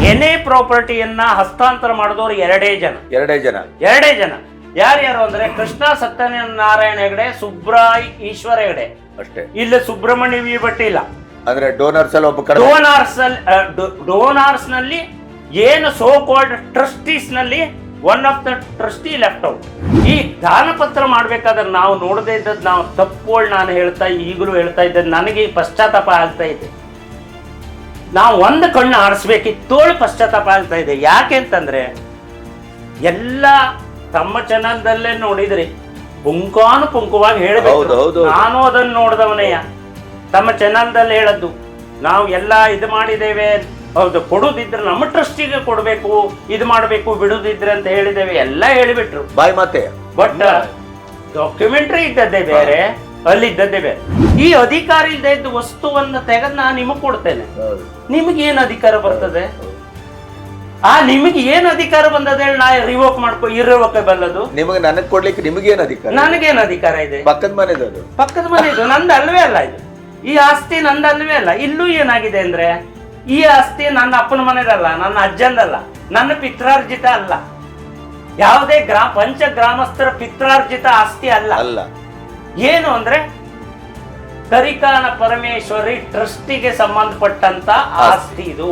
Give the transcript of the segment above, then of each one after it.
N A ಪ್ರಾಪರ್ಟಿಯನ್ನ ಹಸ್ತಾಂತರ ಮಾಡಿದವರು ಎರಡೇ ಜನ ಯಾರ್ಯಾರು ಅಂದ್ರೆ ಕೃಷ್ಣ ಸತ್ಯನಾರಾಯಣ ಹೆಗಡೆ, ಸುಬ್ರಾಯ್ ಈಶ್ವರ ಹೆಗಡೆ ಅಷ್ಟೇ. ಇಲ್ಲಿ ಸುಬ್ರಹ್ಮಣ್ಯ ವಿ ಭಟ್ ಇಲ್ಲ. ಅಂದ್ರೆ ಡೋನರ್ಸ್ ಅಲ್ಲಿ ಒಬ್ಬ ಡೋನಾರ್ಸ್ ನಲ್ಲಿ ಏನು ಸೋ ಕಾಲ್ಡ್ ಟ್ರಸ್ಟೀಸ್ ನಲ್ಲಿ one of the trustee left out. ಈ ದಾನಪತ್ರ ಮಾಡ್ಬೇಕಾದ್ರೆ ನಾವು ನೋಡದೇ ಇದ್ದದ್ದು, ನಾವು ತಪ್ಪುಗಳು ನಾನು ಈಗಲೂ ಹೇಳ್ತಾ ಇದ್ದದ್ದು, ನನಗೆ ಪಶ್ಚಾತ್ತಾಪ ಆಗ್ತಾ ಇದೆ. ನಾವು ಒಂದು ಕಣ್ಣು ಆರಿಸ್ಬೇಕಿತ್ತು, ಪಶ್ಚಾತ್ತಾಪ ಆಗ್ತಾ ಇದೆ. ಯಾಕೆ ಅಂತಂದ್ರೆ ಎಲ್ಲ ತಮ್ಮ ಚಾನಲ್ದಲ್ಲೇ ನೋಡಿದ್ರಿ, ಪುಂಖಾನುಪುಂಖವಾಗಿ ಹೇಳಬೇಕು. ನಾನು ಅದನ್ನು ನೋಡಿದವನಯ್ಯ, ತಮ್ಮ ಚಾನಲ್ದಲ್ಲಿ ಹೇಳದ್ದು. ನಾವು ಎಲ್ಲ ಇದು ಮಾಡಿದ್ದೇವೆ, ಹೌದು, ಕೊಡುದಿದ್ರೆ ನಮ್ಮ ಟ್ರಸ್ಟಿಗೆ ಕೊಡಬೇಕು, ಇದು ಮಾಡಬೇಕು, ಬಿಡುದಿದ್ರೆ ಅಂತ ಹೇಳಿದ್ದೇವೆ, ಎಲ್ಲ ಹೇಳಿಬಿಟ್ರು ಬಾಯ್ ಮಾತೆ. ಬಟ್ ಡಾಕ್ಯುಮೆಂಟ್ರಿ ಇದ್ದದ್ದೇ ಬೇರೆ, ಅಲ್ಲಿದ್ದದ್ದೇ ಬೇರೆ. ಈ ಅಧಿಕಾರ ಇಲ್ಲದೆ ಇದ್ದ ವಸ್ತುವನ್ನು ತೆಗೆದು ನಾನು ನಿಮಗೆ ಕೊಡ್ತೇನೆ, ನಿಮಗೆ ಏನು ಅಧಿಕಾರ ಬರ್ತದೆ? ನಿಮಗೆ ಏನು ಅಧಿಕಾರ ಬಂದದ ಹೇಳಿ? ನಾ ರಿವೋಕ್ ಇರ್ರಿವೋಕಬಲ್ ಅದು ನಿಮಗೆ, ನನಗೆ ಕೊಡ್ಲಿಕ್ಕೆ ನಿಮಗೇನು ಅಧಿಕಾರ? ನನಗೇನು ಅಧಿಕಾರ ಇದೆ? ಪಕ್ಕದ ಮನೆದು ನಂದು ಅಲ್ವೇ ಅಲ್ಲ ಇದು. ಈ ಆಸ್ತಿ ನಂದು ಅಲ್ವೇ ಅಲ್ಲ. ಇಲ್ಲೂ ಏನಾಗಿದೆ ಅಂದ್ರೆ, ಈ ಆಸ್ತಿ ನನ್ನ ಅಪ್ಪನ ಮನೆದಲ್ಲ, ನನ್ನ ಅಜ್ಜಂದಲ್ಲ, ನನ್ನ ಪಿತ್ರಾರ್ಜಿತ ಅಲ್ಲ, ಯಾವುದೇ ಪಂಚ ಗ್ರಾಮಸ್ಥರ ಪಿತ್ರಾರ್ಜಿತ ಆಸ್ತಿ ಅಲ್ಲ. ಏನು ಅಂದ್ರೆ ಕರಿಕಾನ ಪರಮೇಶ್ವರಿ ಟ್ರಸ್ಟಿಗೆ ಸಂಬಂಧಪಟ್ಟಂತ ಆಸ್ತಿ ಇದು.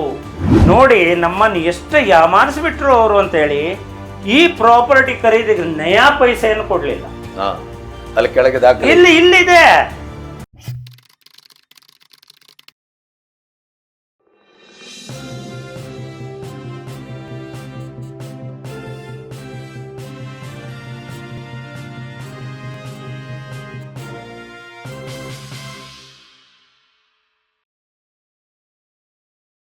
ನೋಡಿ ನಮ್ಮನ್ನು ಎಷ್ಟು ಯಾಮಾರಿಸ್ಬಿಟ್ರು ಅವರು ಅಂತ ಹೇಳಿ. ಈ ಪ್ರಾಪರ್ಟಿ ಖರೀದಿಗೆ ನಯಾ ಪೈಸೆಯನ್ನು ಕೊಡ್ಲಿಲ್ಲ. ಅಲ್ಲಿ ಕೆಳಗೆ ಇಲ್ಲಿದೆ.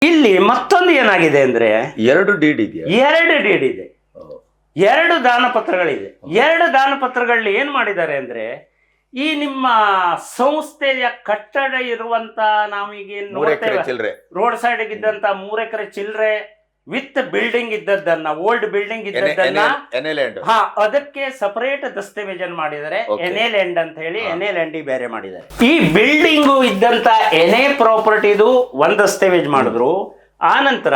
ಇಲ್ಲಿ ಮತ್ತೊಂದು ಏನಾಗಿದೆ ಅಂದ್ರೆ, ಎರಡು ಡೀಡ್ ಇದೆ, ಎರಡು ದಾನಪತ್ರಗಳಿದೆ. ಎರಡು ದಾನಪತ್ರಗಳಲ್ಲಿ ಏನ್ ಮಾಡಿದ್ದಾರೆ ಅಂದ್ರೆ, ಈ ನಿಮ್ಮ ಸಂಸ್ಥೆಯ ಕಟ್ಟಡ ಇರುವಂತ, ನಾವೀಗ ನೋಡ್ತೇವೆ ರೋಡ್ ಸೈಡ್ ಇದ್ದಂತ 3 ಎಕರೆ ಚಿಲ್ಲರೆ ವಿತ್ ಬಿಲ್ಡಿಂಗ್ ಇದ್ದದ್ದನ್ನ, ಓಲ್ಡ್ ಬಿಲ್ಡಿಂಗ್ ಇದ್ದದ್ದನ್ನ, ಅದಕ್ಕೆ ಸಪರೇಟ್ ದಸ್ತಾವೇಜನ್ ಮಾಡಿದ್ದಾರೆ. ಎನ್ಎ ಲ್ಯಾಂಡ್ ಅಂತ ಹೇಳಿ ಎನ್ಎ ಲ್ಯಾಂಡ್ ಬೇರೆ ಮಾಡಿದ್ದಾರೆ. ಈ ಬಿಲ್ಡಿಂಗು ಇದ್ದಂತ ಎನ್ಎ ಪ್ರಾಪರ್ಟಿದು ಒಂದ್ ದಸ್ತಾವೇಜ್ ಮಾಡಿದ್ರು. ಆ ನಂತರ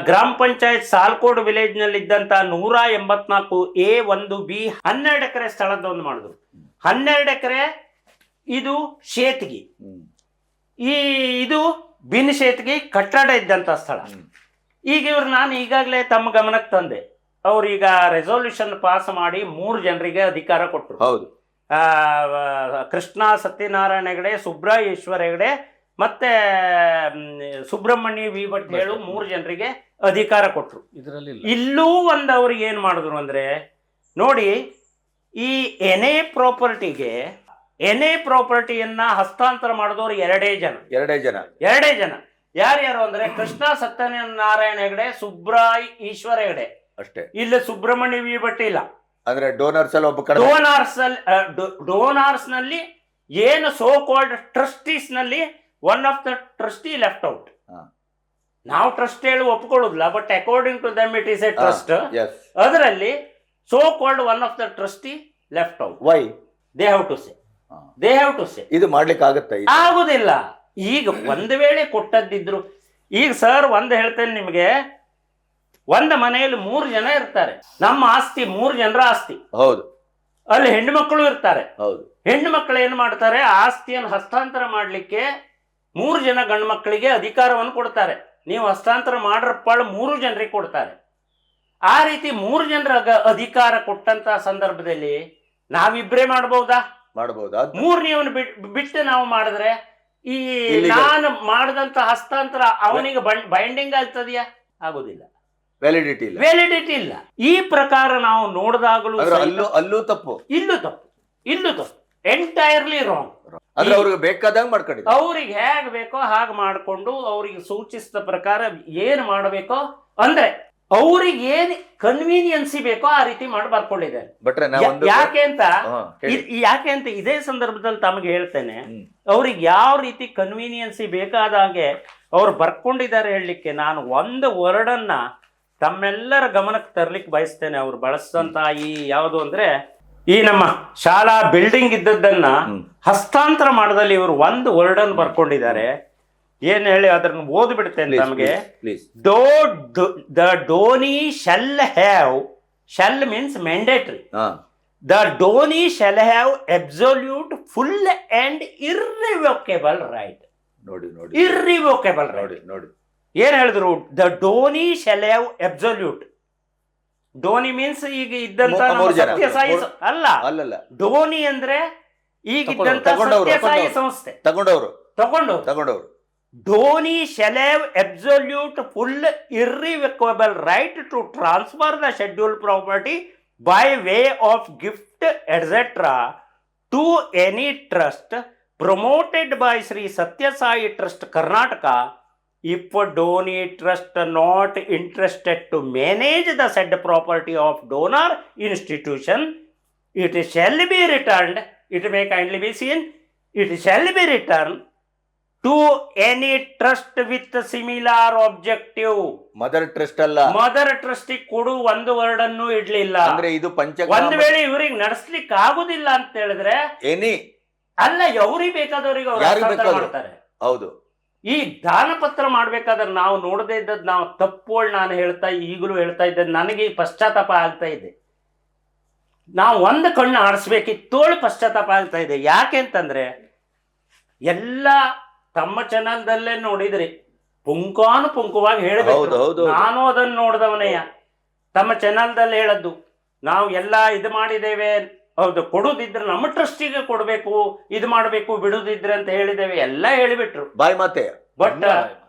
ಗ್ರಾಮ ಪಂಚಾಯತ್ ಸಾಲ್ಕೋಡ್ ವಿಲೇಜ್ ನಲ್ಲಿ ಇದ್ದಂತ 184A1B 12 ಎಕರೆ ಸ್ಥಳದ ಒಂದು ಮಾಡಿದ್ರು. 12 ಎಕರೆ ಇದು ಶೇತ್ಗಿ, ಇದು ಬಿನ್ ಶೇತ್ಗಿ ಕಟ್ಟಡ ಇದ್ದಂತ ಸ್ಥಳ. ಈಗ ಇವ್ರು ನಾನು ಈಗಾಗಲೇ ತಮ್ಮ ಗಮನಕ್ಕೆ ತಂದೆ, ಅವ್ರೀಗ ರೆಸೊಲ್ಯೂಷನ್ ಪಾಸ್ ಮಾಡಿ 3 ಜನರಿಗೆ ಅಧಿಕಾರ ಕೊಟ್ಟರು. ಹೌದು, ಕೃಷ್ಣ ಸತ್ಯನಾರಾಯಣ ಹೆಗಡೆ, ಸುಬ್ರಾಯ್ ಈಶ್ವರ ಹೆಗಡೆ ಮತ್ತೆ ಸುಬ್ರಹ್ಮಣ್ಯ ವಿ ಭಟ್ ಹೇಳು 3 ಜನರಿಗೆ ಅಧಿಕಾರ ಕೊಟ್ಟರು. ಇಲ್ಲೂ ಒಂದು ಅವ್ರಿಗೆ ಏನ್ ಮಾಡಿದ್ರು ಅಂದ್ರೆ, ನೋಡಿ ಈ ಎನ್ಎ ಪ್ರಾಪರ್ಟಿಯನ್ನ ಹಸ್ತಾಂತರ ಮಾಡಿದವರು ಎರಡೇ ಜನ. ಯಾರ್ಯಾರು ಅಂದ್ರೆ ಕೃಷ್ಣ ಸತ್ಯನಾರಾಯಣ ಹೆಗಡೆ, ಸುಬ್ರಾಯ್ ಈಶ್ವರ ಹೆಗಡೆ ಅಷ್ಟೇ. ಇಲ್ಲಿ ಸುಬ್ರಹ್ಮಣ್ಯ ವಿ ಭಟ್ ಇಲ್ಲ. ಅಂದ್ರೆ ಡೋನರ್ಸ್ ಅಲ್ಲಿ ಒಬ್ಬ ಡೋನಾರ್ಸ್ ನಲ್ಲಿ ಏನು ಸೋ ಕಾಲ್ಡ್ ಟ್ರಸ್ಟೀಸ್ ನಲ್ಲಿ one of the trustee left out. ನಾವು ಟ್ರಸ್ಟ್ ಹೇಳಿ ಒಪ್ಕೊಳ್ಳೋದಿಲ್ಲ, but according to them it is a trust. ಅದರಲ್ಲಿ so called one of the trustee left out. Why they have to say ಇದು ಮಾಡ್ಲಿಕ್ಕೆ ಆಗುತ್ತೆ? ಆಗುದಿಲ್ಲ. ಈಗ ಒಂದು ವೇಳೆ ಕೊಟ್ಟದ್ದಿದ್ರು, ಈಗ ಸರ್ ಒಂದು ಹೇಳ್ತೇನೆ ನಿಮಗೆ, ಒಂದು ಮನೆಯಲ್ಲಿ 3 ಜನ ಇರ್ತಾರೆ. ನಮ್ಮ ಆಸ್ತಿ 3 ಜನರ ಆಸ್ತಿ. ಹೌದು. ಅಲ್ಲಿ ಹೆಣ್ಣು ಮಕ್ಕಳು ಇರ್ತಾರೆ. ಹೌದು. ಹೆಣ್ಣು ಮಕ್ಕಳು ಏನ್ ಮಾಡ್ತಾರೆ, ಆಸ್ತಿಯನ್ನು ಹಸ್ತಾಂತರ ಮಾಡ್ಲಿಕ್ಕೆ 3 ಜನ ಗಂಡು ಮಕ್ಕಳಿಗೆ ಅಧಿಕಾರವನ್ನು ಕೊಡ್ತಾರೆ. ನೀವು ಹಸ್ತಾಂತರ ಮಾಡ್ರಪ್ಪ 3 ಜನರಿಗೆ ಕೊಡ್ತಾರೆ. ಆ ರೀತಿ 3 ಜನರ ಅಧಿಕಾರ ಕೊಟ್ಟಂತ ಸಂದರ್ಭದಲ್ಲಿ ನಾವಿಬ್ರೇ ಮಾಡಬಹುದಾ? 3 ನೀವು ಬಿಟ್ಟು ನಾವು ಮಾಡಿದ್ರೆ ಈ ನಾನು ಮಾಡಿದಂತ ಹಸ್ತಾಂತರ ಅವನಿಗೆ ಬೈಂಡಿಂಗ್ ಆಗ್ತದೆಯಾ? ಆಗುದಿಲ್ಲ. ವ್ಯಾಲಿಡಿಟಿ ಇಲ್ಲ. ಈ ಪ್ರಕಾರ ನಾವು ನೋಡಿದಾಗಲೂ ಅಲ್ಲೂ ತಪ್ಪು, ಇಲ್ಲೂ ತಪ್ಪು, ಎಂಟೈರ್ಲಿ ರಾಂಗ್. ಅವ್ರಿಗೆ ಬೇಕಾದಂಗೆ ಮಾಡ್ಕೊಂಡಿದ್ದಾರೆ. ಅವ್ರಿಗೆ ಹೇಗೆ ಬೇಕೋ ಹಾಗೆ ಮಾಡಿಕೊಂಡು, ಅವ್ರಿಗೆ ಸೂಚಿಸಿದ ಪ್ರಕಾರ ಏನ್ ಮಾಡಬೇಕೋ ಅಂದ್ರೆ ಅವ್ರಿಗೆ ಏನ್ ಕನ್ವೀನಿಯನ್ಸಿ ಬೇಕೋ ಆ ರೀತಿ ಮಾಡಿ ಬರ್ಕೊಂಡಿದ್ದಾರೆ. ಯಾಕೆ ಅಂತ ಇದೇ ಸಂದರ್ಭದಲ್ಲಿ ತಮಗೆ ಹೇಳ್ತೇನೆ, ಅವ್ರಿಗೆ ಯಾವ ರೀತಿ ಕನ್ವೀನಿಯನ್ಸಿ ಬೇಕಾದಾಗೆ ಅವ್ರು ಬರ್ಕೊಂಡಿದ್ದಾರೆ ಹೇಳಲಿಕ್ಕೆ ನಾನು ಒಂದು ವರ್ಡನ್ನ ತಮ್ಮೆಲ್ಲರ ಗಮನಕ್ಕೆ ತರ್ಲಿಕ್ಕೆ ಬಯಸ್ತೇನೆ. ಅವ್ರು ಬಳಸಿದಂತ ಈ ಯಾವುದು ಅಂದ್ರೆ, ಈ ನಮ್ಮ ಶಾಲಾ ಬಿಲ್ಡಿಂಗ್ ಇದ್ದದ್ದನ್ನ ಹಸ್ತಾಂತರ ಮಾಡದಲ್ಲಿ ಇವರು ಒಂದು ವರ್ಡ್ ಅನ್ನು ಬರ್ಕೊಂಡಿದ್ದಾರೆ. ಏನ್ ಹೇಳಿ ಅದನ್ನ ಓದ್ಬಿಡ್ತೇನೆ ನಮಗೆ. Please. The donee shall have, shall means mandatory, the donee shall have absolute full and irrevocable right. ನೋಡಿ ನೋಡಿ, ಇರ್ರಿವೋಕೇಬಲ್ ರೈಟ್. ನೋಡಿ ಏನ್ ಹೇಳಿದ್ರು? The donee shall have absolute. Donee means ಈಗ ಇದ್ದಂತ ಸತ್ಯಸಾಯಿ ಅಲ್ಲ, ಅಲ್ಲಲ್ಲ, ಡೋನಿ ಅಂದ್ರೆ ಈಗ ಇದ್ದಂತ ಸತ್ಯಸಾಯಿ ಸಂಸ್ಥೆ ತಗೊಂಡವ್ರು. Donee shall have absolute full irrevocable right to transfer the scheduled property by way of gift etc. to any trust promoted by Sri Satya Sai Trust Karnataka if Doni Trust not interested to manage the said property of donor institution, it shall be returned, it may kindly be seen, it shall be returned to any trust with similar objective. Mother trust ಅಲ್ಲ, mother trust ಕೊಡು ಒಂದು word ಅನ್ನು ಇಡ್ಲಿಲ್ಲ. ಅಂದ್ರೆ ಇದು ಒಂದ್ ವೇಳೆ ಇವ್ರಿಗೆ ನಡೆಸ್ಲಿಕ್ಕೆ ಆಗುದಿಲ್ಲ ಅಂತ ಹೇಳಿದ್ರೆ ಎನಿ ಅಲ್ಲ, ಎವ್ರಿಗೆ ಬೇಕಾದವ್ರಿಗೆ ಅವ್ರು ಮಾಡ್ತಾರೆ. ಹೌದು. ಈ ದಾನ ಪತ್ರ ಮಾಡ್ಬೇಕಾದ್ರೆ ನಾವು ನೋಡದೇ ಇದ್ದದ್ ನಾವು ತಪ್ಪೋಳ್ ನಾನು ಈಗಲೂ ಹೇಳ್ತಾ ಇದ್ದ, ನನಗೆ ಪಶ್ಚಾತ್ತಾಪ ಆಗ್ತಾ ಇದೆ. ನಾವು ಒಂದು ಕಣ್ಣು ಆಡಿಸ್ಬೇಕಿತ್ತೋಳು ಪಶ್ಚಾತ್ತಾಪ ಆಗ್ತಾ ಇದೆ. ಯಾಕೆ ಅಂತಂದ್ರೆ ಎಲ್ಲ ತಮ್ಮ ಚಾನಲ್ದಲ್ಲೇ ನೋಡಿದ್ರಿ, ಪುಂಖಾನುಪುಂಖವಾಗಿ ಹೇಳಿದ್ರು. ನಾನು ಅದನ್ನು ನೋಡಿದವನೆಯ ತಮ್ಮ ಚಾನಲ್ದಲ್ಲಿ ಹೇಳದ್ದು, ನಾವು ಎಲ್ಲ ಇದು ಮಾಡಿದ್ದೇವೆ, ಹೌದು ಕೊಡುದಿದ್ರೆ ನಮ್ಮ ಟ್ರಸ್ಟಿಗೆ ಕೊಡಬೇಕು, ಇದು ಮಾಡಬೇಕು, ಬಿಡುದಿದ್ರೆ ಅಂತ ಹೇಳಿದ್ದೇವೆ, ಎಲ್ಲ ಹೇಳಿಬಿಟ್ರು ಬಾಯ್ ಮಾತೆ. ಬಟ್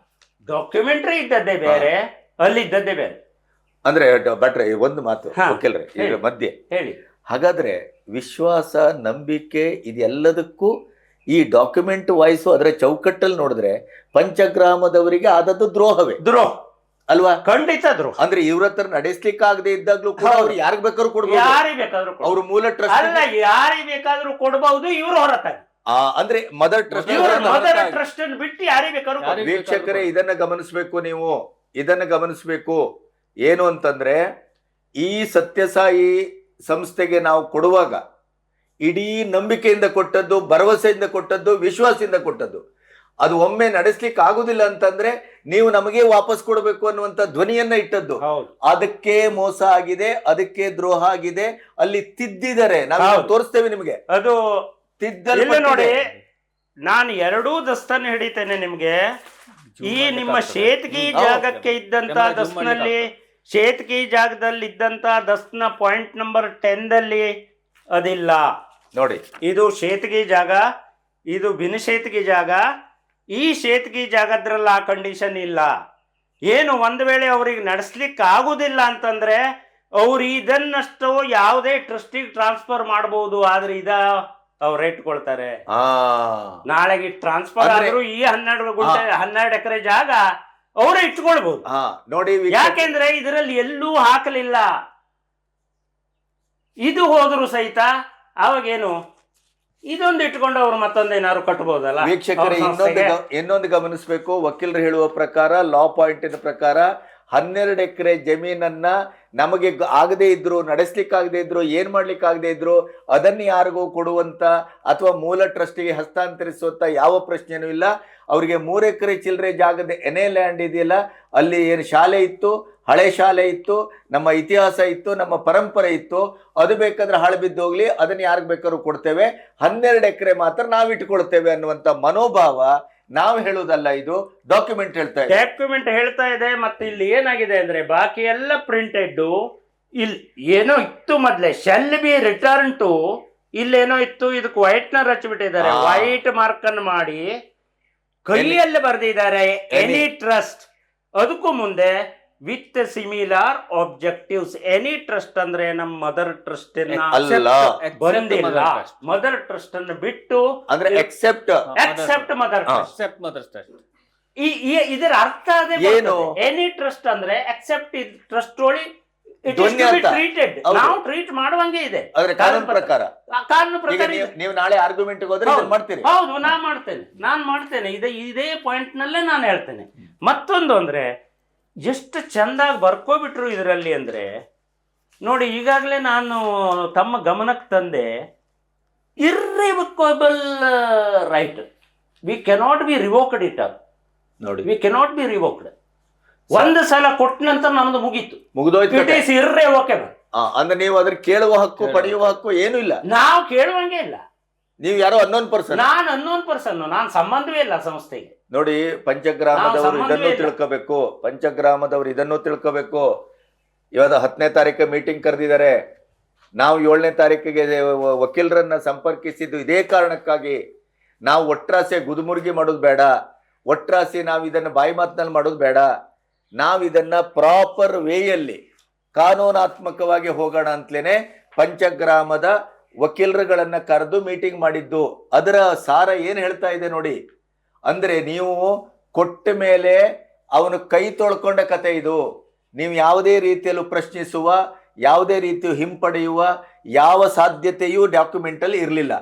ಡಾಕ್ಯುಮೆಂಟ್ರಿ ಇದ್ದದ್ದೇ ಬೇರೆ, ಅಲ್ಲಿ ಇದ್ದದ್ದೇ ಬೇರೆ. ಅಂದ್ರೆ ಭಟ್ರೆ ಒಂದು ಮಾತು ಓಕೆಲ್ರಿ ಇದ್ರ ಮಧ್ಯೆ ಹೇಳಿ. ಹಾಗಾದ್ರೆ ವಿಶ್ವಾಸ, ನಂಬಿಕೆ ಇದೆಲ್ಲದಕ್ಕೂ ಈ ಡಾಕ್ಯುಮೆಂಟ್ ವಾಯ್ಸು ಅದರ ಚೌಕಟ್ಟಲ್ಲಿ ನೋಡಿದ್ರೆ ಪಂಚಗ್ರಾಮದವರಿಗೆ ಆದದ್ದು ದ್ರೋಹವೇ. ದ್ರೋಹ ಅಲ್ವಾ? ಖಂಡಿತ ದ್ರೋಹ. ಅಂದ್ರೆ ಇವ್ರ ಹತ್ರ ನಡೆಸ್ಲಿಕ್ಕೆ ಆಗದೆ ಇದ್ದಾಗ್ಲೂ ಕೂಡ ಅವ್ರು ಯಾರಿಗ್ ಬೇಕಾದ್ರೂ ಕೊಡ್ಬೋದು, ಯಾರಿಗೆ ಬೇಕಾದ್ರೂ ಅವ್ರ ಮೂಲ ಟ್ರಸ್ಟ್ ಅಲ್ಲ, ಯಾರಿಗೆ ಬೇಕಾದ್ರೂ ಕೊಡಬಹುದು. ಇವ್ರು ಹೊರತಾಗಿ ಅಂದ್ರೆ ಮದರ್ ಟ್ರಸ್ಟ್ ಟ್ರಸ್ಟ್ ಬಿಟ್ಟು ಯಾರಿಗೆ ಬೇಕಾದ್ರೂ. ವೀಕ್ಷಕರೇ ಇದನ್ನ ಗಮನಿಸ್ಬೇಕು, ನೀವು ಇದನ್ನ ಗಮನಿಸ್ಬೇಕು. ಏನು ಅಂತಂದ್ರೆ ಈ ಸತ್ಯಸಾಯಿ ಸಂಸ್ಥೆಗೆ ನಾವು ಕೊಡುವಾಗ ಇಡೀ ನಂಬಿಕೆಯಿಂದ ಕೊಟ್ಟದ್ದು, ಭರವಸೆಯಿಂದ ಕೊಟ್ಟದ್ದು, ವಿಶ್ವಾಸದಿಂದ ಕೊಟ್ಟದ್ದು. ಅದು ಒಮ್ಮೆ ನಡೆಸ್ಲಿಕ್ಕೆ ಆಗುದಿಲ್ಲ ಅಂತಂದ್ರೆ ನೀವು ನಮಗೆ ವಾಪಸ್ ಕೊಡಬೇಕು ಅನ್ನುವಂತ ಧ್ವನಿಯನ್ನ ಇಟ್ಟದ್ದು. ಅದಕ್ಕೆ ಮೋಸ ಆಗಿದೆ, ಅದಕ್ಕೆ ದ್ರೋಹ ಆಗಿದೆ. ಅಲ್ಲಿ ತಿದ್ದಿದರೆ ನಾವು ತೋರಿಸ್ತೇವೆ ನಿಮಗೆ, ಅದು ತಿದ್ದಲ್ಲ. ನೋಡಿ, ನಾನು ಎರಡೂ ದಸ್ತನ್ನು ಹಿಡಿತೇನೆ ನಿಮ್ಗೆ. ಈ ನಿಮ್ಮ ಶೇತ್ಗಿ ಜಾಗಕ್ಕೆ ಇದ್ದಂತ ದಸ್ನಲ್ಲಿ, ಶೇತ್ಗಿ ಜಾಗದಲ್ಲಿ ಇದ್ದಂತ ದಸ್ನ ಪಾಯಿಂಟ್ ನಂಬರ್ 10 ಅದಿಲ್ಲ ನೋಡಿ. ಇದು ಶೇತ್ಗಿ ಜಾಗ, ಇದು ಬಿನಶೇತ್ಗಿ ಜಾಗ. ಈ ಶೇತ್ಗಿ ಜಾಗದ್ರಲ್ಲಿ ಆ ಕಂಡೀಷನ್ ಇಲ್ಲ. ಏನು ಒಂದು ವೇಳೆ ಅವ್ರಿಗೆ ನಡೆಸ್ಲಿಕ್ಕೆ ಆಗುದಿಲ್ಲ ಅಂತಂದ್ರೆ ಅವ್ರು ಇದನ್ನಷ್ಟು ಯಾವುದೇ ಟ್ರಸ್ಟಿಗೆ ಟ್ರಾನ್ಸ್ಫರ್ ಮಾಡಬಹುದು. ಆದ್ರೆ ಅವ್ರು ರೇಟ್ ಕೊಡ್ತಾರೆ. ನಾಳೆಗೆ ಟ್ರಾನ್ಸ್ಫರ್ ಆದ್ರೂ ಈ 12 ಎಕರೆ ಜಾಗ ಅವರೇ ಇಟ್ಕೊಳ್ಬಹುದು ನೋಡಿ. ಯಾಕೆಂದ್ರೆ ಇದರಲ್ಲಿ ಎಲ್ಲೂ ಹಾಕಲಿಲ್ಲ. ಇದು ಹೋದ್ರು ಸಹಿತ ಅವಾಗೇನು ಇದೊಂದು ಇಟ್ಕೊಂಡು ಅವ್ರು ಮತ್ತೊಂದೇನಾದ್ರು ಕಟ್ಟಬಹುದಲ್ಲ. ವೀಕ್ಷಕರೇ ಇನ್ನೊಂದು ಗಮನಿಸಬೇಕು. ವಕೀಲರು ಹೇಳುವ ಪ್ರಕಾರ, ಲಾ ಪಾಯಿಂಟಿನ ಪ್ರಕಾರ 12 ಎಕರೆ ಜಮೀನನ್ನ ನಮಗೆ ಆಗದೆ ಇದ್ರು, ನಡೆಸ್ಲಿಕ್ಕಾಗದೆ ಇದ್ರು, ಏನ್ ಮಾಡ್ಲಿಕ್ಕಾಗದೆ ಇದ್ರು ಅದನ್ನ ಯಾರಿಗೂ ಕೊಡುವಂತ ಅಥವಾ ಮೂಲ ಟ್ರಸ್ಟಿಗೆ ಹಸ್ತಾಂತರಿಸುವಂತ ಯಾವ ಪ್ರಶ್ನೆನೂ ಇಲ್ಲ. ಅವರಿಗೆ 3 ಎಕರೆ ಚಿಲ್ಲರೆ ಜಾಗದ ಎನೆ ಲ್ಯಾಂಡ್ ಇದೆಯಲ್ಲ, ಅಲ್ಲಿ ಏನು ಶಾಲೆ ಇತ್ತು, ಹಳೆ ಶಾಲೆ ಇತ್ತು, ನಮ್ಮ ಇತಿಹಾಸ ಇತ್ತು, ನಮ್ಮ ಪರಂಪರೆ ಇತ್ತು, ಅದು ಬೇಕಾದ್ರೆ ಹಾಳು ಬಿದ್ದೋಗ್ಲಿ, ಅದನ್ನ ಯಾರಿಗೆ ಬೇಕಾದ್ರೂ ಕೊಡ್ತೇವೆ, 12 ಎಕರೆ ಮಾತ್ರ ನಾವು ಇಟ್ಕೊಳ್ತೇವೆ ಅನ್ನುವಂತ ಮನೋಭಾವ ನಾವು ಹೇಳುವುದಲ್ಲ, ಇದು ಡಾಕ್ಯುಮೆಂಟ್ ಹೇಳ್ತಾ ಇದೆ. ಮತ್ತೆ ಇಲ್ಲಿ ಏನಾಗಿದೆ ಅಂದ್ರೆ ಬಾಕಿ ಎಲ್ಲ ಪ್ರಿಂಟೆಡ್. ಇಲ್ಲಿ ಏನೋ ಇತ್ತು ಮೊದ್ಲೇ, ಶೆಲ್ ಬಿ ರಿಟರ್ನ್ ಟು, ಇಲ್ಲೇನೋ ಇತ್ತು, ಇದಕ್ಕೆ ವೈಟ್ನರ್ ಹಚ್ಚಿಬಿಟ್ಟಿದ್ದಾರೆ, ವೈಟ್ ಮಾರ್ಕ್ ಅನ್ನು ಮಾಡಿ ಕೈಯಲ್ಲಿ ಬರೆದಿದ್ದಾರೆ ಎನಿ ಟ್ರಸ್ಟ್. ಅದಕ್ಕೂ ಮುಂದೆ ವಿತ್ ಸಿಮಿಲಾರ್ ಆಬ್ಜೆಕ್ಟಿವ್ಸ್. ಎನಿ ಟ್ರಸ್ಟ್ ಅಂದ್ರೆ ನಮ್ಮ ಮದರ್ ಟ್ರಸ್ಟ್ ಬಂದಿಲ್ಲ, ಮದರ್ ಟ್ರಸ್ಟ್ ಅನ್ನು ಬಿಟ್ಟು ಅಂದ್ರೆ ಎಕ್ಸೆಪ್ಟ್ ಮದರ್ ಟ್ರಸ್ಟ್. ಇದರ ಅರ್ಥ ಏನು? ಎನಿ ಟ್ರಸ್ಟ್ ಅಂದ್ರೆ ಎಕ್ಸೆಪ್ಟ್ ಟ್ರಸ್ಟ್ ಒಳಿ ಟ್ರೀಟೆಡ್, ನಾವು ಟ್ರೀಟ್ ಮಾಡುವಂಗೆ ಇದೆ ಕಾನೂನು ಪ್ರಕಾರ. ನೀವು ನಾಳೆ ಆರ್ಗ್ಯುಮೆಂಟ್ ಹೋದ್ರೆ ಮಾಡ್ತೀರಿ? ಹೌದು, ನಾನು ಮಾಡ್ತೇನೆ. ಇದೇ ಪಾಯಿಂಟ್ ನಲ್ಲೇ ನಾನು ಹೇಳ್ತೇನೆ. ಮತ್ತೊಂದು ಅಂದ್ರೆ ಎಷ್ಟು ಚಂದಾಗಿ ಬರ್ಕೋಬಿಟ್ರು ಇದರಲ್ಲಿ ಅಂದ್ರೆ ನೋಡಿ, ಈಗಾಗಲೇ ನಾನು ತಮ್ಮ ಗಮನಕ್ಕೆ ತಂದೆ, irrevocable right, we cannot be revoked it. ನೋಡಿ, ವಿ ಕೆನಾಟ್ ಬಿ ರಿವೋಕ್ಡ್. ಒಂದು ಸಲ ಕೊಟ್ಟ ನಂತರ ನಮ್ದು ಮುಗಿದೋಯ್ತು. It is irrevocable. ಅಂದ್ರೆ ನೀವು ಅದ್ರ ಕೇಳುವ ಹಕ್ಕು ಪಡೆಯುವ ಹಕ್ಕು ಏನೂ ಇಲ್ಲ. ನಾವು ಕೇಳುವಂಗೆ ಇಲ್ಲ. ನೀವು ಯಾರೋ ಅನ್ನೋನ್ ಪರ್ಸನ್. ನಾನು ಅನ್ನೋನ್ ಪರ್ಸನ್, ನಾನು ಸಂಬಂಧವೇ ಇಲ್ಲ ಸಂಸ್ಥೆಗೆ. ನೋಡಿ, ಪಂಚಗ್ರಾಮದವರು ಇದನ್ನು ತಿಳ್ಕೋಬೇಕು. ಪಂಚಗ್ರಾಮದವರು ಇದನ್ನು ತಿಳ್ಕೋಬೇಕು. ಇವಾಗ 10ನೇ ತಾರೀಕು ಮೀಟಿಂಗ್ ಕರೆದಿದ್ದಾರೆ. ನಾವು 7ನೇ ತಾರೀಕಿಗೆ ವಕೀಲರನ್ನ ಸಂಪರ್ಕಿಸಿದ್ದು ಇದೇ ಕಾರಣಕ್ಕಾಗಿ. ನಾವು ಒಟ್ರಾಸೆ ಗುದುಮುರುಗಿ ಮಾಡೋದು ಬೇಡ, ಒಟ್ರಾಸಿ ನಾವು ಇದನ್ನು ಬಾಯಿ ಮಾತಿನಲ್ಲಿ ಮಾಡೋದು ಬೇಡ. ನಾವು ಇದನ್ನ ಪ್ರಾಪರ್ ವೇಯಲ್ಲಿ ಕಾನೂನಾತ್ಮಕವಾಗಿ ಹೋಗೋಣ ಅಂತಲೇನೆ ಪಂಚಗ್ರಾಮದ ವಕೀಲರುಗಳನ್ನ ಕರೆದು ಮೀಟಿಂಗ್ ಮಾಡಿದ್ದು. ಅದರ ಸಾರ ಏನ್ ಹೇಳ್ತಾ ಇದೆ ನೋಡಿ. ಅಂದ್ರೆ ನೀವು ಕೊಟ್ಟ ಮೇಲೆ ಅವನು ಕೈ ತೊಳ್ಕೊಂಡ ಕತೆ ಇದು. ನೀವು ಯಾವುದೇ ರೀತಿಯಲ್ಲೂ ಪ್ರಶ್ನಿಸುವ, ಯಾವುದೇ ರೀತಿಯು ಹಿಂಪಡೆಯುವ ಯಾವ ಸಾಧ್ಯತೆಯೂ ಡಾಕ್ಯುಮೆಂಟ್ ಅಲ್ಲಿ ಇರಲಿಲ್ಲ.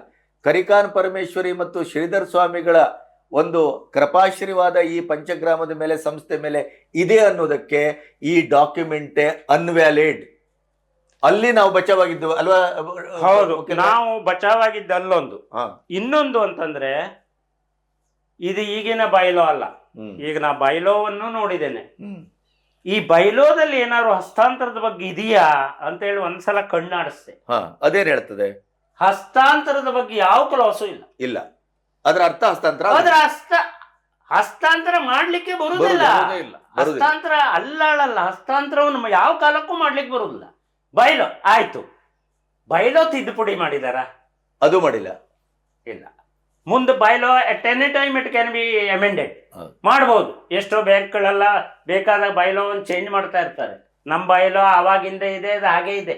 ಕರಿಕಾನ್ ಪರಮೇಶ್ವರಿ ಮತ್ತು ಶ್ರೀಧರ್ ಸ್ವಾಮಿಗಳ ಒಂದು ಕೃಪಾಶ್ರೀವಾದ ಈ ಪಂಚಗ್ರಾಮದ ಮೇಲೆ, ಸಂಸ್ಥೆ ಮೇಲೆ ಇದೆ ಅನ್ನೋದಕ್ಕೆ ಈ ಡಾಕ್ಯುಮೆಂಟೇ ಅನ್ವ್ಯಾಲಿಡ್. ಅಲ್ಲಿ ನಾವು ಬಚಾವಾಗಿದ್ದು ಅಲ್ವಾ? ಹೌದು, ನಾವು ಬಚಾವಾಗಿದ್ದ ಅಲ್ಲೊಂದು. ಇನ್ನೊಂದು ಅಂತಂದ್ರೆ ಇದು ಈಗಿನ ಬೈಲೋ ಅಲ್ಲ. ಈಗ ನಾ ಬೈಲೋವನ್ನು ನೋಡಿದ್ದೇನೆ. ಈ ಬೈಲೋದಲ್ಲಿ ಏನಾದ್ರು ಹಸ್ತಾಂತರದ ಬಗ್ಗೆ ಇದೆಯಾ ಅಂತ ಹೇಳಿ ಒಂದ್ಸಲ ಕಣ್ಣಾಡಿಸ್ದೆ. ಅದೇನ್ ಹೇಳ್ತದೆ? ಹಸ್ತಾಂತರದ ಬಗ್ಗೆ ಯಾವ ಕ್ಲಾಸು ಇಲ್ಲ. ಅದರ ಅರ್ಥ ಹಸ್ತಾಂತರ. ಅದರ ಹಸ್ತಾಂತರ ಮಾಡ್ಲಿಕ್ಕೆ ಬರುದಿಲ್ಲ. ಹಸ್ತಾಂತರ ಅಲ್ಲಲ್ಲ, ಹಸ್ತಾಂತರವನ್ನು ಯಾವ ಕಾಲಕ್ಕೂ ಮಾಡ್ಲಿಕ್ಕೆ ಬರುದಿಲ್ಲ. ಬೈಲೋ ಆಯ್ತು, ಬೈಲೋ ತಿದ್ದುಪಡಿ ಮಾಡಿದಾರ? ಅದು ಮಾಡಿಲ್ಲ. ಇಲ್ಲ. ಮುಂದೆ bylaw at any time it can be amended. ಮಾಡಬಹುದು. ಎಷ್ಟೋ ಬ್ಯಾಂಕ್ಗಳೆಲ್ಲ ಬೇಕಾದಾಗ ಬೈಲೋವನ್ನು ಚೇಂಜ್ ಮಾಡ್ತಾ ಇರ್ತಾರೆ. ನಮ್ಮ ಬೈಲೋ ಆವಾಗಿಂದ ಇದೆ, ಅದು ಹಾಗೆ ಇದೆ.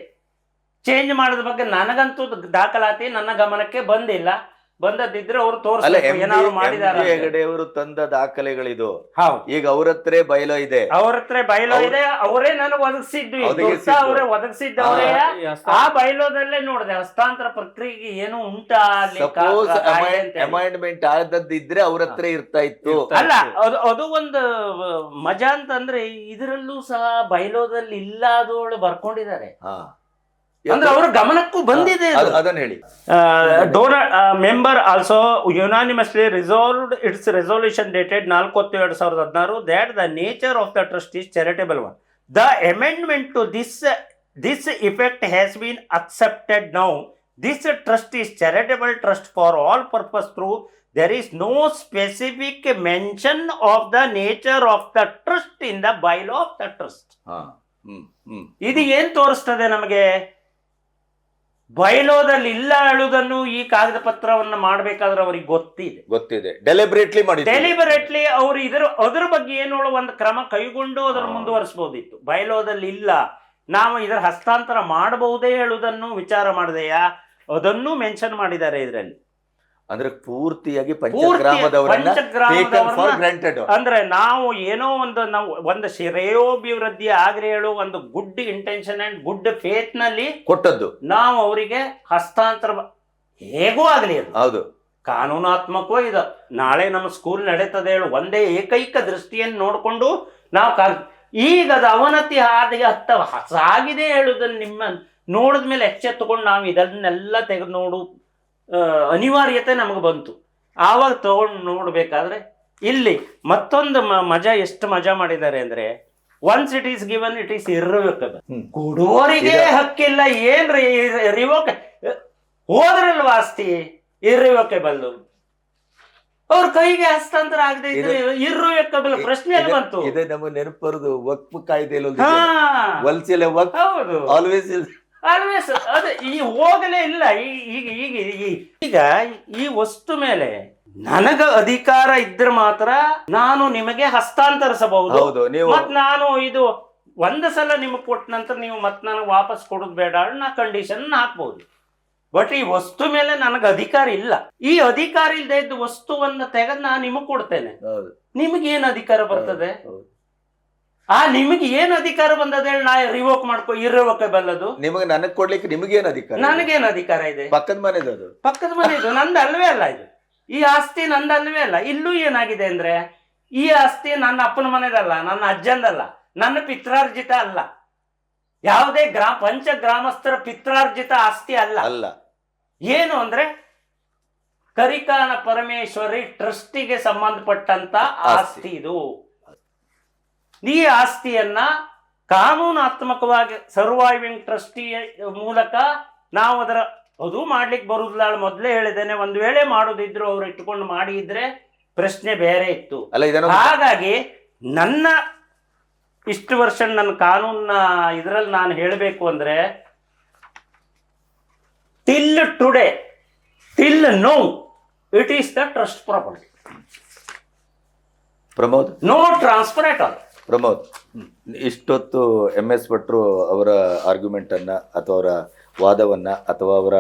ಚೇಂಜ್ ಮಾಡೋದ ಬಗ್ಗೆ ನನಗಂತೂ ದಾಖಲಾತಿ ನನ್ನ ಗಮನಕ್ಕೆ ಬಂದಿಲ್ಲ. ಬಂದದಿದ್ರೆ ಅವರು ತೋರಿಸ್ತಾರೆ ಏನಾದ್ರು ಮಾಡಿದಾರೆ. ಹೆಗಡೆ ಅವರು ತಂದ ದಾಖಲೆಗಳಿದು. ಈಗ ಅವ್ರ ಹತ್ರ ಬೈಲೋ ಇದೆ, ಅವರೇ ನನಗೆ ಒದಗಿಸಿದ್ವಿ. ಅವರೇ ಒದಗಿಸಿದ್ದವರೇ. ಆ ಬೈಲೋದಲ್ಲೇ ನೋಡಿದೆ ಹಸ್ತಾಂತರ ಪ್ರಕ್ರಿಯೆಗೆ ಏನು ಉಂಟಾ. ಅಮೆಂಡ್ಮೆಂಟ್ ಆದದ್ದಿದ್ರೆ ಅವ್ರ ಹತ್ರ ಇರ್ತಾ ಇತ್ತು. ಅಲ್ಲ, ಅದು ಒಂದು ಮಜಾ ಅಂತಂದ್ರೆ ಇದರಲ್ಲೂ ಸಹ ಬೈಲೋದಲ್ಲಿ ಇಲ್ಲ ಅದೋಳು ಬರ್ಕೊಂಡಿದ್ದಾರೆ. ಅಂದ್ರೆ ಅವ್ರ ಗಮನಕ್ಕೂ ಬಂದಿದೆ. ಅದನ್ನ ಹೇಳಿ. Donor member also unanimously resolved it's resolution dated 4/2016 that the nature of the trust is charitable one. The amendment to this effect has been accepted now. This trust is charitable trust for all purpose through there is no specific mention of the nature of the trust in the bylaw of the trust. ಇದು ಏನ್ ತೋರಿಸ್ತದೆ ನಮಗೆ? ಬೈಲೋದಲ್ಲಿ ಇಲ್ಲ ಹೇಳುವುದನ್ನು ಈ ಕಾಗದ ಪತ್ರವನ್ನ ಮಾಡಬೇಕಾದ್ರೆ ಅವ್ರಿಗೆ ಗೊತ್ತಿದೆ. ಡೆಲಿಬರೇಟ್ಲಿ ಅವರು ಅದ್ರ ಬಗ್ಗೆ ಏನೋ ಒಂದು ಕ್ರಮ ಕೈಗೊಂಡು ಅದರ ಮುಂದುವರಿಸಬಹುದಿತ್ತು. ಬೈಲೋದಲ್ಲಿ ಇಲ್ಲ, ನಾವು ಇದರ ಹಸ್ತಾಂತರ ಮಾಡಬಹುದೇ ಹೇಳುವುದನ್ನು ವಿಚಾರ ಮಾಡದೆಯಾ ಅದನ್ನು ಮೆನ್ಷನ್ ಮಾಡಿದ್ದಾರೆ ಇದರಲ್ಲಿ. ಅಂದ್ರೆ ಪೂರ್ತಿಯಾಗಿ ಅಂದ್ರೆ ನಾವು ಏನೋ ಒಂದು ಶ್ರೇಯೋಭಿವೃದ್ಧಿ ಆಗ್ರಿ ಹೇಳು ಒಂದು good intention and good faith ನಲ್ಲಿ ಕೊಟ್ಟದ್ದು ನಾವು ಅವರಿಗೆ ಹಸ್ತಾಂತರ ಹೇಗೂ ಆಗ್ಲಿ. ಅದು ಹೌದು, ಕಾನೂನಾತ್ಮಕವೂ ಇದೆ. ನಾಳೆ ನಮ್ಮ ಸ್ಕೂಲ್ ನಡೀತದೆ ಹೇಳು ಒಂದೇ ಏಕೈಕ ದೃಷ್ಟಿಯನ್ನು ನೋಡಿಕೊಂಡು ನಾವು ಈಗ ಅದು ಅವನತಿ ಹಾದಿಗೆ ಸಾಗಿದೆ ಹೇಳುದನ್ನು ನಿಮ್ಮ ನೋಡಿದ ಮೇಲೆ ಎಚ್ಚೆತ್ತುಕೊಂಡು ನಾವು ಇದನ್ನೆಲ್ಲ ತೆಗೆದು ನೋಡು ಅನಿವಾರ್ಯತೆ ನಮಗೆ ಬಂತು. ಆವಾಗ ತಗೊಂಡು ನೋಡ್ಬೇಕಾದ್ರೆ ಇಲ್ಲಿ ಮತ್ತೊಂದು ಮಜಾ, ಎಷ್ಟು ಮಜಾ ಮಾಡಿದ್ದಾರೆ ಅಂದ್ರೆ once it is given it is irrevocable. ಕೊಡುವವರಿಗೆ ಹಕ್ಕಿಲ್ಲ. ಏನ್ ರಿವೋಕ್ ಹೋದ್ರಲ್ವ ಆಸ್ತಿ ಇರ್ರಿವೋಕಬಲ್. ಅವ್ರ ಕೈಗೆ ಹಸ್ತಾಂತರ ಆಗದೆ ಇದ್ರೆ ಇರ್ರಿವೋಕಬಲ್ ಪ್ರಶ್ನೆ ಎಲ್ಲ ಬಂತು. ಇದೇ ನಮಗೆ ನೆನಪು ಬರುದು ವಕ್ಫ್ ಕಾಯ್ದೆಯಲ್ಲಿ ಹೌದು, ಆಲ್ವೇಸ್ ಆಲ್ವೇಸ್ ಅದು ಈ ಹೋಗಲೇ ಇಲ್ಲ. ಈಗ ಈ ವಸ್ತು ಮೇಲೆ ನನಗ ಅಧಿಕಾರ ಇದ್ರೆ ಮಾತ್ರ ನಾನು ನಿಮಗೆ ಹಸ್ತಾಂತರಿಸಬಹುದು. ಮತ್ ನಾನು ಇದು ಒಂದು ಸಲ ನಿಮಗೆ ಕೊಟ್ಟ ನಂತರ ನೀವು ಮತ್ ನನಗೆ ವಾಪಸ್ ಕೊಡೋದು ಬೇಡ ನಾ ಕಂಡೀಷನ್ ಹಾಕ್ಬಹುದು. ಬಟ್ ಈ ವಸ್ತು ಮೇಲೆ ನನಗೆ ಅಧಿಕಾರ ಇಲ್ಲ. ಈ ಅಧಿಕಾರ ಇಲ್ಲದೆ ಇದ್ದ ವಸ್ತುವನ್ನ ತೆಗೆದು ನಾನು ನಿಮಗ್ ಕೊಡ್ತೇನೆ. ನಿಮಗೆ ಏನ್ ಅಧಿಕಾರ ಬರ್ತದೆ? ನಿಮಗೆ ಏನ್ ಅಧಿಕಾರ ಬಂದದ ಹೇಳಿ ನಾ ರಿವೋಕ್ ಮಾಡ್ಕೊ ಇರ್ರಿವೋಕಬಲ್. ಅದು ನಿಮಗೆ ನನಗ್ ಕೊಡ್ಲಿಕ್ಕೆ ನಿಮಗೇನ್ ಅಧಿಕಾರ? ನನಗೇನ್ ಅಧಿಕಾರ ಇದೆ? ಪಕ್ಕದ ಮನೆದು ನಂದು ಅಲ್ವೇ ಅಲ್ಲ. ಇದು ಈ ಆಸ್ತಿ ನಂದು ಅಲ್ವೇ ಅಲ್ಲ. ಇಲ್ಲೂ ಏನಾಗಿದೆ ಅಂದ್ರೆ ಈ ಆಸ್ತಿ ನನ್ನ ಅಪ್ಪನ ಮನೆದಲ್ಲ, ನನ್ನ ಅಜ್ಜಂದಲ್ಲ, ನನ್ನ ಪಿತ್ರಾರ್ಜಿತ ಅಲ್ಲ. ಯಾವುದೇ ಪಂಚ ಗ್ರಾಮಸ್ಥರ ಪಿತ್ರಾರ್ಜಿತ ಆಸ್ತಿ ಅಲ್ಲ. ಏನು ಅಂದ್ರೆ ಕರಿಕಾನ ಪರಮೇಶ್ವರಿ ಟ್ರಸ್ಟಿಗೆ ಸಂಬಂಧಪಟ್ಟಂತ ಆಸ್ತಿ ಇದು. ಈ ಆಸ್ತಿಯನ್ನ ಕಾನೂನಾತ್ಮಕವಾಗಿ ಸರ್ವೈವಿಂಗ್ ಟ್ರಸ್ಟಿ ಮೂಲಕ ನಾವು ಅದು ಮಾಡ್ಲಿಕ್ಕೆ ಬರುದಿಲ್ಲ. ಮೊದಲೇ ಹೇಳಿದ್ದೇನೆ, ಒಂದು ವೇಳೆ ಮಾಡೋದಿದ್ರು ಅವ್ರು ಇಟ್ಕೊಂಡು ಮಾಡಿದ್ರೆ ಪ್ರಶ್ನೆ ಬೇರೆ ಇತ್ತು. ಹಾಗಾಗಿ ನನ್ನ ಇಷ್ಟು ವರ್ಷ ನನ್ನ ಕಾನೂನ ಇದರಲ್ಲಿ ನಾನು ಹೇಳಬೇಕು ಅಂದ್ರೆ, till today, till now, it is the trust property. Pramod, no transfer at all. Pramod, ಇಷ್ಟೊತ್ತು MS ಭಟ್ರು ಅವರ ಆರ್ಗ್ಯುಮೆಂಟ್ ಅನ್ನ ಅಥವಾ ಅವರ ವಾದವನ್ನ ಅಥವಾ ಅವರ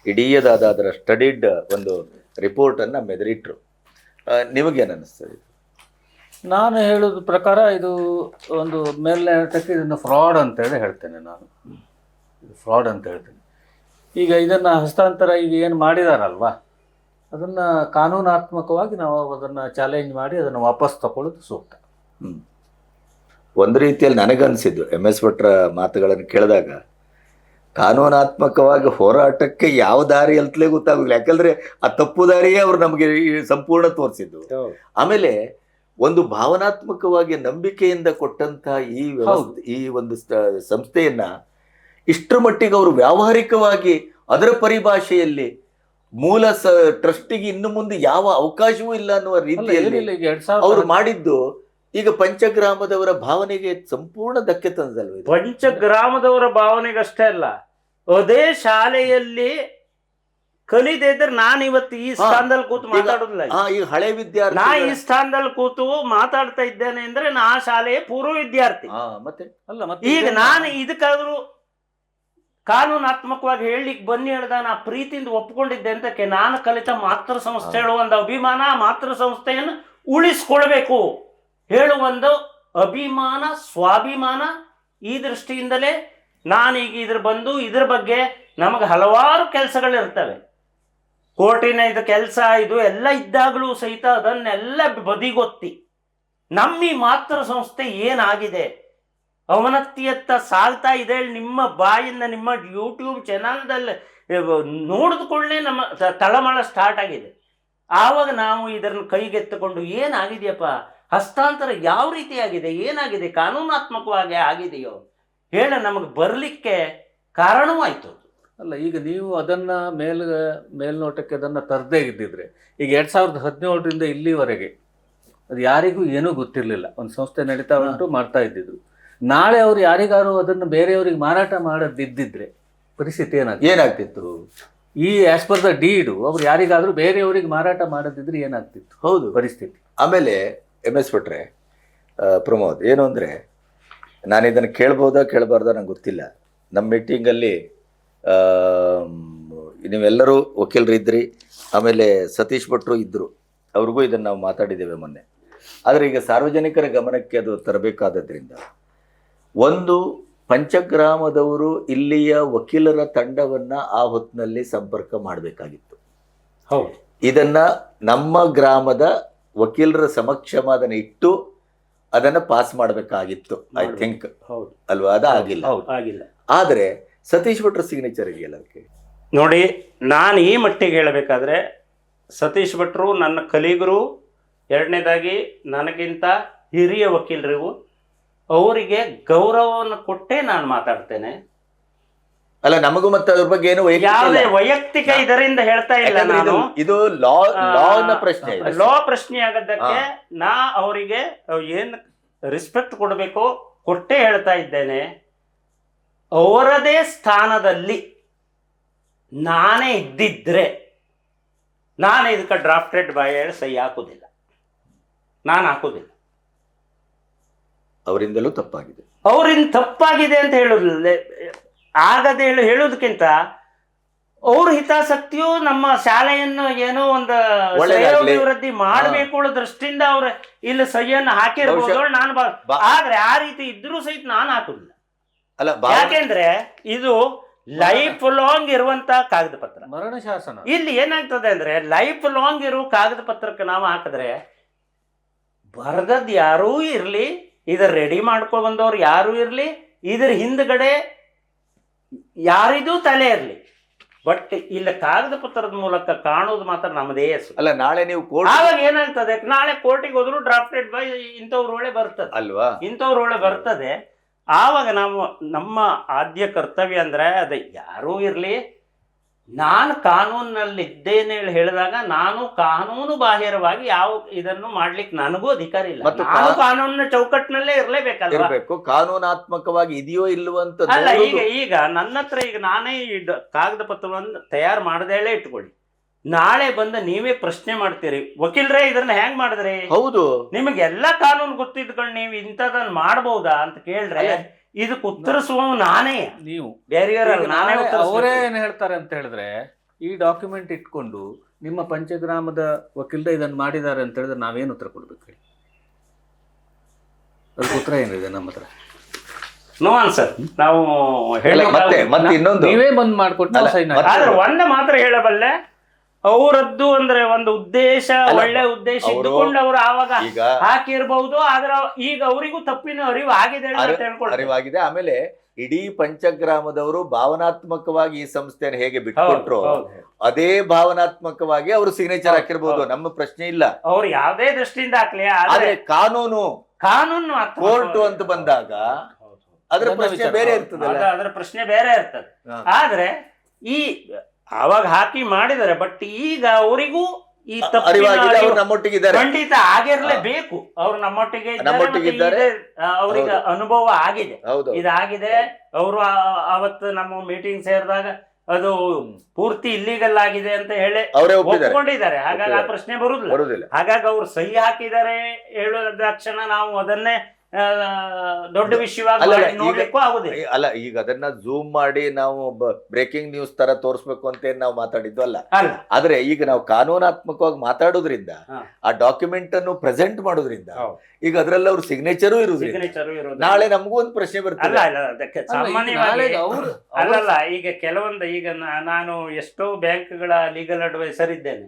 ಇಡೀದಾದ ಅದರ ಸ್ಟಡಿಡ್ ಒಂದು ರಿಪೋರ್ಟ್ ಅನ್ನ ಮೆದರಿಟ್ರು. ನಿಮಗೇನು ಅನ್ನಿಸ್ತದೆ? ನಾನು ಹೇಳೋದ ಪ್ರಕಾರ ಇದು ಒಂದು ಮೇಲ್ನೋಟಕ್ಕೆ ಇದನ್ನು ಫ್ರಾಡ್ ಅಂತೇಳಿ ಹೇಳ್ತೇನೆ. ನಾನು ಫ್ರಾಡ್ ಅಂತ ಹೇಳ್ತೇನೆ. ಈಗ ಇದನ್ನು ಹಸ್ತಾಂತರ ಈಗ ಏನು ಮಾಡಿದಾರಲ್ವಾ, ಅದನ್ನು ಕಾನೂನಾತ್ಮಕವಾಗಿ ನಾವು ಅದನ್ನು ಚಾಲೆಂಜ್ ಮಾಡಿ ಅದನ್ನು ವಾಪಸ್ ತಗೊಳ್ಳೋದು ಸೂಕ್ತ. ಒಂದು ರೀತಿಯಲ್ಲಿ ನನಗನ್ಸಿದ್ದು MS ಭಟ್ರ ಮಾತುಗಳನ್ನು ಕೇಳಿದಾಗ, ಕಾನೂನಾತ್ಮಕವಾಗಿ ಹೋರಾಟಕ್ಕೆ ಯಾವ ದಾರಿ ಅಂತಲೇ ಗೊತ್ತಾಗಲಿಲ್ಲ. ಯಾಕಂದ್ರೆ ಆ ತಪ್ಪು ದಾರಿಯೇ ಅವ್ರು ನಮಗೆ ಸಂಪೂರ್ಣ ತೋರಿಸಿದ್ದು. ಆಮೇಲೆ ಒಂದು ಭಾವನಾತ್ಮಕವಾಗಿ ನಂಬಿಕೆಯಿಂದ ಕೊಟ್ಟಂತಹ ಈ ಒಂದು ಸಂಸ್ಥೆಯನ್ನ ಇಷ್ಟರ ಮಟ್ಟಿಗೆ ಅವರು ವ್ಯಾವಹಾರಿಕವಾಗಿ ಅದರ ಪರಿಭಾಷೆಯಲ್ಲಿ ಮೂಲ ಟ್ರಸ್ಟಿಗೆ ಇನ್ನು ಮುಂದೆ ಯಾವ ಅವಕಾಶವೂ ಇಲ್ಲ ಅನ್ನುವ ರೀತಿಯಲ್ಲಿ ಅವರು ಮಾಡಿದ್ದು ಈಗ ಪಂಚಗ್ರಾಮದವರ ಭಾವನೆಗೆ ಸಂಪೂರ್ಣ ಧಕ್ಕೆ ತಂದಲ್ವ? ಪಂಚಗ್ರಾಮದವರ ಭಾವನೆಗಷ್ಟೇ ಅಲ್ಲ, ಅದೇ ಶಾಲೆಯಲ್ಲಿ ಕಲಿದೆ ಇದ್ರೆ ನಾನು ಇವತ್ತು ಈ ಸ್ಥಾನದಲ್ಲಿ ಕೂತು ಮಾತಾಡೋದಿಲ್ಲ. ಈಗ ಹಳೆ ವಿದ್ಯಾರ್ಥಿ, ನಾ ಈ ಸ್ಥಾನದಲ್ಲಿ ಕೂತು ಮಾತಾಡ್ತಾ ಇದ್ದೇನೆ ಅಂದ್ರೆ ನಾ ಶಾಲೆಯ ಪೂರ್ವ ವಿದ್ಯಾರ್ಥಿ. ಮತ್ತೆ ಈಗ ನಾನು ಇದಕ್ಕಾದ್ರೂ ಕಾನೂನಾತ್ಮಕವಾಗಿ ಹೇಳಲಿಕ್ಕೆ ಬನ್ನಿ ಹೇಳ್ದ, ನಾ ಪ್ರೀತಿಯಿಂದ ಒಪ್ಕೊಂಡಿದ್ದೆ ಅಂತಕ್ಕೆ ನಾನು ಕಲಿತ ಮಾತೃ ಸಂಸ್ಥೆ ಹೇಳುವಂತ ಅಭಿಮಾನ, ಮಾತೃ ಸಂಸ್ಥೆಯನ್ನು ಉಳಿಸ್ಕೊಳ್ಬೇಕು ಹೇಳುವಂದು ಅಭಿಮಾನ, ಸ್ವಾಭಿಮಾನ. ಈ ದೃಷ್ಟಿಯಿಂದಲೇ ನಾನೀಗ ಇದ್ರ ಬಗ್ಗೆ ನಮಗೆ ಹಲವಾರು ಕೆಲಸಗಳಿರ್ತವೆ. ಕೋರ್ಟಿನ ಇದು ಕೆಲಸ ಇದು ಎಲ್ಲ ಇದ್ದಾಗಲೂ ಸಹಿತ ಅದನ್ನೆಲ್ಲ ಬದಿಗೊತ್ತಿ ನಮ್ಮ ಈ ಮಾತೃ ಸಂಸ್ಥೆ ಏನಾಗಿದೆ, ಅವನತಿಯತ್ತ ಸಾಗ್ತಾ ಇದೆ. ನಿಮ್ಮ ಬಾಯಿಂದ ನಿಮ್ಮ ಯೂಟ್ಯೂಬ್ ಚಾನಲ್ದಲ್ಲಿ ನೋಡಿದ್ಕೊಳ್ಳೆ ನಮ್ಮ ತಳಮಳ ಸ್ಟಾರ್ಟ್ ಆಗಿದೆ. ಆವಾಗ ನಾವು ಇದನ್ನು ಕೈಗೆತ್ತಿಕೊಂಡು ಏನಾಗಿದೆಯಪ್ಪ, ಹಸ್ತಾಂತರ ಯಾವ ರೀತಿ ಆಗಿದೆ, ಏನಾಗಿದೆ, ಕಾನೂನಾತ್ಮಕವಾಗಿ ಆಗಿದೆಯೋ ಹೇಳ ನಮಗೆ ಬರಲಿಕ್ಕೆ ಕಾರಣವಾಯಿತು. ಅಲ್ಲ, ಈಗ ನೀವು ಅದನ್ನು ಮೇಲ್ನೋಟಕ್ಕೆ ಅದನ್ನು ತರದೇ ಇದ್ದಿದ್ರೆ, ಈಗ 2017ರಿಂದ ಇಲ್ಲಿವರೆಗೆ ಅದು ಯಾರಿಗೂ ಏನೂ ಗೊತ್ತಿರಲಿಲ್ಲ. ಒಂದು ಸಂಸ್ಥೆ ನಡೀತಾ ಉಂಟು, ಮಾಡ್ತಾ ಇದ್ದಿದ್ರು. ನಾಳೆ ಅವ್ರು ಯಾರಿಗಾರು ಅದನ್ನು ಬೇರೆಯವ್ರಿಗೆ ಮಾರಾಟ ಮಾಡೋದಿದ್ದಿದ್ರೆ ಪರಿಸ್ಥಿತಿ ಏನಾಗ್ತಿತ್ತು? ಈ ಆಸ್ ಪರ್ ದ ಡೀಡು ಅವ್ರು ಯಾರಿಗಾದ್ರೂ ಬೇರೆಯವ್ರಿಗೆ ಮಾರಾಟ ಮಾಡೋದಿದ್ರೆ ಏನಾಗ್ತಿತ್ತು? ಹೌದು ಪರಿಸ್ಥಿತಿ. ಆಮೇಲೆ MS ಭಟ್ರೆ, ಪ್ರಮೋದ್, ಏನು ಅಂದರೆ, ನಾನು ಇದನ್ನು ಕೇಳ್ಬೋದಾ ಕೇಳಬಾರ್ದಾ ನಂಗೆ ಗೊತ್ತಿಲ್ಲ. ನಮ್ಮ ಮೀಟಿಂಗಲ್ಲಿ ನೀವೆಲ್ಲರೂ ವಕೀಲರಿದ್ರಿ, ಆಮೇಲೆ ಸತೀಶ್ ಭಟ್ರು ಇದ್ದರು, ಅವ್ರಿಗೂ ಇದನ್ನು ನಾವು ಮಾತಾಡಿದ್ದೇವೆ ಮೊನ್ನೆ. ಆದರೆ ಈಗ ಸಾರ್ವಜನಿಕರ ಗಮನಕ್ಕೆ ಅದು ತರಬೇಕಾದದ್ರಿಂದ, ಒಂದು ಪಂಚಗ್ರಾಮದವರು ಇಲ್ಲಿಯ ವಕೀಲರ ತಂಡವನ್ನು ಆ ಹೊತ್ತಿನಲ್ಲಿ ಸಂಪರ್ಕ ಮಾಡಬೇಕಾಗಿತ್ತು. ಹೌದು, ಇದನ್ನು ನಮ್ಮ ಗ್ರಾಮದ ವಕೀಲರ ಸಮಕ್ಷಮ ಇಟ್ಟು ಅದನ್ನು ಪಾಸ್ ಮಾಡಬೇಕಾಗಿತ್ತು, ಐ ಥಿಂಕ್. ಹೌದು ಅಲ್ವಾ? ಅದು ಆಗಿಲ್ಲ. ಆದರೆ ಸತೀಶ್ ಭಟ್ರ ಸಿಗ್ನೇಚರ್ ಇದೆಯಲ್ಲ ಅದಕ್ಕೆ. ನೋಡಿ, ನಾನು ಈ ಮಟ್ಟಿಗೆ ಹೇಳಬೇಕಾದ್ರೆ, ಸತೀಶ್ ಭಟ್ರು ನನ್ನ ಕಲಿಗರು, ಎರಡನೇದಾಗಿ ನನಗಿಂತ ಹಿರಿಯ ವಕೀಲರಿಗೂ ಅವರಿಗೆ ಗೌರವವನ್ನು ಕೊಟ್ಟೇ ನಾನು ಮಾತಾಡ್ತೇನೆ. ಅಲ್ಲ, ನಮಗೂ ಮತ್ತೆ ಅದ್ರ ಬಗ್ಗೆ ಏನು ಯಾವುದೇ ವೈಯಕ್ತಿಕ ಇದರಿಂದ ಹೇಳ್ತಾ ಇಲ್ಲ ನಾನು. ಇದು ಲಾ ಪ್ರಶ್ನೆ, ಲಾ ಪ್ರಶ್ನೆ ಆಗದ್ದಕ್ಕೆ ನಾ ಅವರಿಗೆ ಏನ್ ರೆಸ್ಪೆಕ್ಟ್ ಕೊಡಬೇಕು ಕೊಟ್ಟೇ ಹೇಳ್ತಾ ಇದ್ದೇನೆ. ಅವರದೇ ಸ್ಥಾನದಲ್ಲಿ ನಾನೇ ಇದ್ದಿದ್ರೆ ನಾನು ಇದಕ್ಕೆ ಡ್ರಾಫ್ಟೆಡ್ ಬೈ ಹೇಳಿ ಸಹಿ ಹಾಕುದಿಲ್ಲ, ನಾನು ಹಾಕುದಿಲ್ಲ. ಅವರಿಂದಲೂ ತಪ್ಪಾಗಿದೆ, ಅವರಿಂದ ತಪ್ಪಾಗಿದೆ ಅಂತ ಹೇಳುದಿಲ್ಲ, ಆಗದೆ ಹೇಳೋದಕ್ಕಿಂತ ಅವ್ರ ಹಿತಾಸಕ್ತಿಯು ನಮ್ಮ ಶಾಲೆಯನ್ನು ಏನೋ ಒಂದು ಅಭಿವೃದ್ಧಿ ಮಾಡಬೇಕು ಅನ್ನೋ ದೃಷ್ಟಿಯಿಂದ ಅವ್ರ ಇಲ್ಲಿ ಸಹಿಯನ್ನು ಹಾಕಿರ್ಬೋದು. ನಾನು ಆದ್ರೆ ಆ ರೀತಿ ಇದ್ರೂ ಸಹಿತ ನಾನು ಹಾಕುದಿಲ್ಲ. ಯಾಕೆಂದ್ರೆ ಇದು ಲೈಫ್ ಲಾಂಗ್ ಇರುವಂತ ಕಾಗದ ಪತ್ರ, ಮರಣ ಶಾಸನ. ಇಲ್ಲಿ ಏನಾಗ್ತದೆ ಅಂದ್ರೆ, ಲೈಫ್ ಲಾಂಗ್ ಇರುವ ಕಾಗದ ಪತ್ರಕ್ಕೆ ನಾವು ಹಾಕಿದ್ರೆ ಬರೆದದ್ದು ಯಾರೂ ಇರ್ಲಿ, ಇದರ ರೆಡಿ ಮಾಡ್ಕೊ ಬಂದವ್ರು ಯಾರೂ ಇರ್ಲಿ, ಇದ್ರ ಹಿಂದ್ಗಡೆ ಯಾರಿಗೂ ತಲೆ ಇರಲಿ, ಬಟ್ ಇಲ್ಲ ಕಾಗದ ಪತ್ರದ ಮೂಲಕ ಕಾಣೋದು ಮಾತ್ರ ನಮ್ಮದೇ ಹೆಸರು. ಅಲ್ಲ ನಾಳೆ ನೀವು ಕೋರ್ಟ್ ಆವಾಗ ಏನಾಗ್ತದೆ, ನಾಳೆ ಕೋರ್ಟಿಗೆ ಹೋದ್ರು ಡ್ರಾಫ್ಟೆಡ್ ಬೈ ಇಂಥವ್ರೊಳೆ ಬರ್ತದೆ ಅಲ್ವಾ, ಇಂಥವ್ರೊಳೆ ಬರ್ತದೆ. ಆವಾಗ ನಾವು ನಮ್ಮ ಆದ್ಯ ಕರ್ತವ್ಯ ಅಂದ್ರೆ ಅದು ಯಾರೂ ಇರ್ಲಿ, ನಾನು ಕಾನೂನಿನಲ್ಲಿ ಇದ್ದೇನೆ ಹೇಳಿದಾಗ ನಾನು ಕಾನೂನು ಬಾಹಿರವಾಗಿ ಯಾವ ಇದನ್ನು ಮಾಡ್ಲಿಕ್ಕೆ ನನಗೂ ಅಧಿಕಾರ ಇಲ್ಲ. ಮತ್ತು ನಾನು ಕಾನೂನಿನ ಚೌಕಟ್ಟಿನಲ್ಲೇ ಇರ್ಲೇಬೇಕಲ್ವಾ. ಇರ್ಬೇಕು, ಕಾನೂನಾತ್ಮಕವಾಗಿ ಇದೆಯೋ ಇಲ್ವೋ ಅಂತ ಅಲ್ಲ ನೋಡೋದು. ಈಗ ನನ್ನ ಹತ್ರ ಈಗ ನಾನೇ ಈ ಕಾಗದ ಪತ್ರವನ್ನು ತಯಾರು ಮಾಡದೇಳೆ ಇಟ್ಕೊಳ್ಳಿ, ನಾಳೆ ಬಂದ ನೀವೇ ಪ್ರಶ್ನೆ ಮಾಡ್ತೀರಿ, ವಕೀಲರೇ ಇದನ್ನ ಹೆಂಗ್ ಮಾಡಿದ್ರಿ, ಹೌದು ನಿಮಗೆ ಎಲ್ಲಾ ಕಾನೂನು ಗೊತ್ತಿದ್ಕೊಂಡು ನೀವು ಇಂಥದನ್ನ ಮಾಡ್ಬೋದಾ ಅಂತ ಕೇಳ್ರೆ ಇದಕ್ಕೆ ಉತ್ತರಿಸುವ ನಾನೇ, ನೀವು ಬೇರೆಯವರಲ್ಲ, ನಾನೇ ಅವರೇ ಏನ್ ಹೇಳ್ತಾರೆ ಅಂತ ಹೇಳಿದ್ರೆ, ಈ ಡಾಕ್ಯುಮೆಂಟ್ ಇಟ್ಕೊಂಡು ನಿಮ್ಮ ಪಂಚಗ್ರಾಮದ ವಕೀಲರೇ ಇದನ್ನ ಮಾಡಿದ್ದಾರೆ ಅಂತ ಹೇಳಿದ್ರೆ ನಾವೇನು ಉತ್ತರ ಕೊಡ್ಬೇಕು ಹೇಳಿ? ಅದಕ್ಕೆ ಉತ್ತರ ಏನಿದೆ ನಮ್ಮ ಹತ್ರ? No answer. ನಾವು ಮತ್ತೆ ಇನ್ನೊಂದು ನೀವೇ ಬಂದ್ ಮಾಡ್ಕೊಟ್ಟು ಆದ್ರೆ ಒಂದ ಮಾತ್ರ ಹೇಳಬಲ್ಲೆ, ಅವರದ್ದು ಅಂದ್ರೆ ಒಂದು ಉದ್ದೇಶ, ಒಳ್ಳೆ ಉದ್ದೇಶ ಇದ್ದುಕೊಂಡು ಅವರು ಆವಾಗ ಹಾಕಿರ್ಬಹುದು. ಆದ್ರೆ ಈಗ ಅವರಿಗೂ ತಪ್ಪಿನ ಅರಿವು ಆಗಿದೆ ಅಂತ ಹೇಳ್ಕೊಳ್ತಾರೆ. ಅರಿವಾಗಿದೆ. ಆಮೇಲೆ ಇಡೀ ಪಂಚಗ್ರಾಮದವರು ಭಾವನಾತ್ಮಕವಾಗಿ ಈ ಸಂಸ್ಥೆಯನ್ನು ಹೇಗೆ ಬಿಟ್ಕೊಟ್ರು ಅದೇ ಭಾವನಾತ್ಮಕವಾಗಿ ಅವರು ಸಿಗ್ನೇಚರ್ ಹಾಕಿರ್ಬೋದು, ನಮ್ಮ ಪ್ರಶ್ನೆ ಇಲ್ಲ. ಅವ್ರು ಯಾವ್ದೇ ದೃಷ್ಟಿಯಿಂದ ಹಾಕ್ಲಿ, ಆದ್ರೆ ಕಾನೂನು ಕೋರ್ಟು ಅಂತ ಬಂದಾಗ ಅದರ ಪ್ರಶ್ನೆ ಬೇರೆ ಇರ್ತದೆ, ಅದರ ಪ್ರಶ್ನೆ ಬೇರೆ ಇರ್ತದೆ. ಆದ್ರೆ ಈ ಅವಾಗ ಹಾಕಿ ಮಾಡಿದ್ದಾರೆ, ಬಟ್ ಈಗ ಅವರಿಗೂ ಈ ನಮ್ಮೊಟ್ಟಿಗಿದ್ದಾರೆ, ಖಂಡಿತ ಆಗಿರ್ಲೇಬೇಕು. ಅವ್ರು ನಮ್ಮೊಟ್ಟಿಗೆ ಅವ್ರಿಗೆ ಅನುಭವ ಆಗಿದೆ, ಇದಾಗಿದೆ. ಅವರು ಅವತ್ತು ನಮ್ಮ ಮೀಟಿಂಗ್ ಸೇರಿದಾಗ ಅದು ಪೂರ್ತಿ ಇಲ್ಲಿಗಲ್ ಆಗಿದೆ ಅಂತ ಹೇಳಿ ಒಪ್ಕೊಂಡಿದ್ದಾರೆ. ಹಾಗಾಗಿ ಆ ಪ್ರಶ್ನೆ ಬರುದಿಲ್ಲ. ಹಾಗಾಗಿ ಅವ್ರು ಸಹಿ ಹಾಕಿದ್ದಾರೆ ಹೇಳೋದ ತಕ್ಷಣ ನಾವು ಅದನ್ನೇ ದೊಡ್ಡ ವಿಷಯವಾಗಿ ನೋಡ್ಲಿಕ್ಕೂ ಆಗುದಿಲ್ಲ. ಅಲ್ಲ, ಈಗ ಅದನ್ನ ಝೂಮ್ ಮಾಡಿ ನಾವು ಬ್ರೇಕಿಂಗ್ ನ್ಯೂಸ್ ತರ ತೋರಿಸ್ಬೇಕು ಅಂತ ನಾವು ಮಾತಾಡಿದ್ದು ಅಲ್ಲ. ಆದ್ರೆ ಈಗ ನಾವು ಕಾನೂನಾತ್ಮಕವಾಗಿ ಮಾತಾಡೋದ್ರಿಂದ, ಆ ಡಾಕ್ಯುಮೆಂಟ್ ಅನ್ನು ಪ್ರೆಸೆಂಟ್ ಮಾಡೋದ್ರಿಂದ, ಈಗ ಅದ್ರಲ್ಲಿ ಅವ್ರ ಸಿಗ್ನೇಚರು ಇರುವುದ್ರಿಂದ ನಾಳೆ ನಮಗೂ ಒಂದು ಪ್ರಶ್ನೆ ಬರ್ತದೆ. ಅದಕ್ಕೆ ಸಾಮಾನ್ಯವಾಗಿ ಅಲ್ಲಲ್ಲ, ಈಗ ಕೆಲವೊಂದು ಈಗ ನಾನು ಎಷ್ಟೋ ಬ್ಯಾಂಕ್ಗಳ ಲೀಗಲ್ ಅಡ್ವೈಸರ್ ಇದ್ದೇನೆ.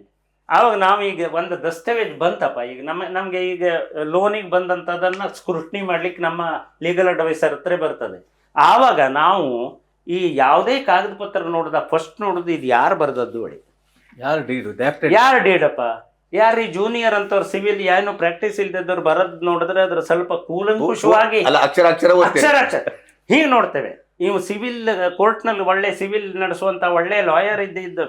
ಆವಾಗ ನಾವು ಈಗ ಒಂದು ದಸ್ತಾವೇಜ್ ಬಂತಪ್ಪ, ಈಗ ನಮ್ಗೆ ಈಗ ಲೋನಿಗೆ ಬಂದಂಥದನ್ನ ಸ್ಕ್ರೂಟ್ನಿ ಮಾಡ್ಲಿಕ್ಕೆ ನಮ್ಮ ಲೀಗಲ್ ಅಡ್ವೈಸರ್ ಹತ್ರ ಬರ್ತದೆ. ಆವಾಗ ನಾವು ಈ ಯಾವುದೇ ಕಾಗದ ಪತ್ರ ನೋಡಿದ ಫಸ್ಟ್ ನೋಡುದು ಇದು ಯಾರು ಬರ್ದದ್ದು ಹೇಳಿ, ಯಾರು ಡೀಡಪ್ಪ, ಯಾರು ಈ ಜೂನಿಯರ್ ಅಂತವ್ರು ಸಿವಿಲ್ ಏನು ಪ್ರಾಕ್ಟೀಸ್ ಇಲ್ದವ್ರು ಬರದ್ ನೋಡಿದ್ರೆ ಅದ್ರ ಸ್ವಲ್ಪ ಕೂಲಂಕುಷವಾಗಿ ಅಕ್ಷರ ಹೀಗೆ ನೋಡ್ತೇವೆ. ಇವು ಸಿವಿಲ್ ಕೋರ್ಟ್ನಲ್ಲಿ ಒಳ್ಳೆ ಸಿವಿಲ್ ನಡೆಸುವಂತ ಒಳ್ಳೆ ಲಾಯರ್ ಇದ್ದು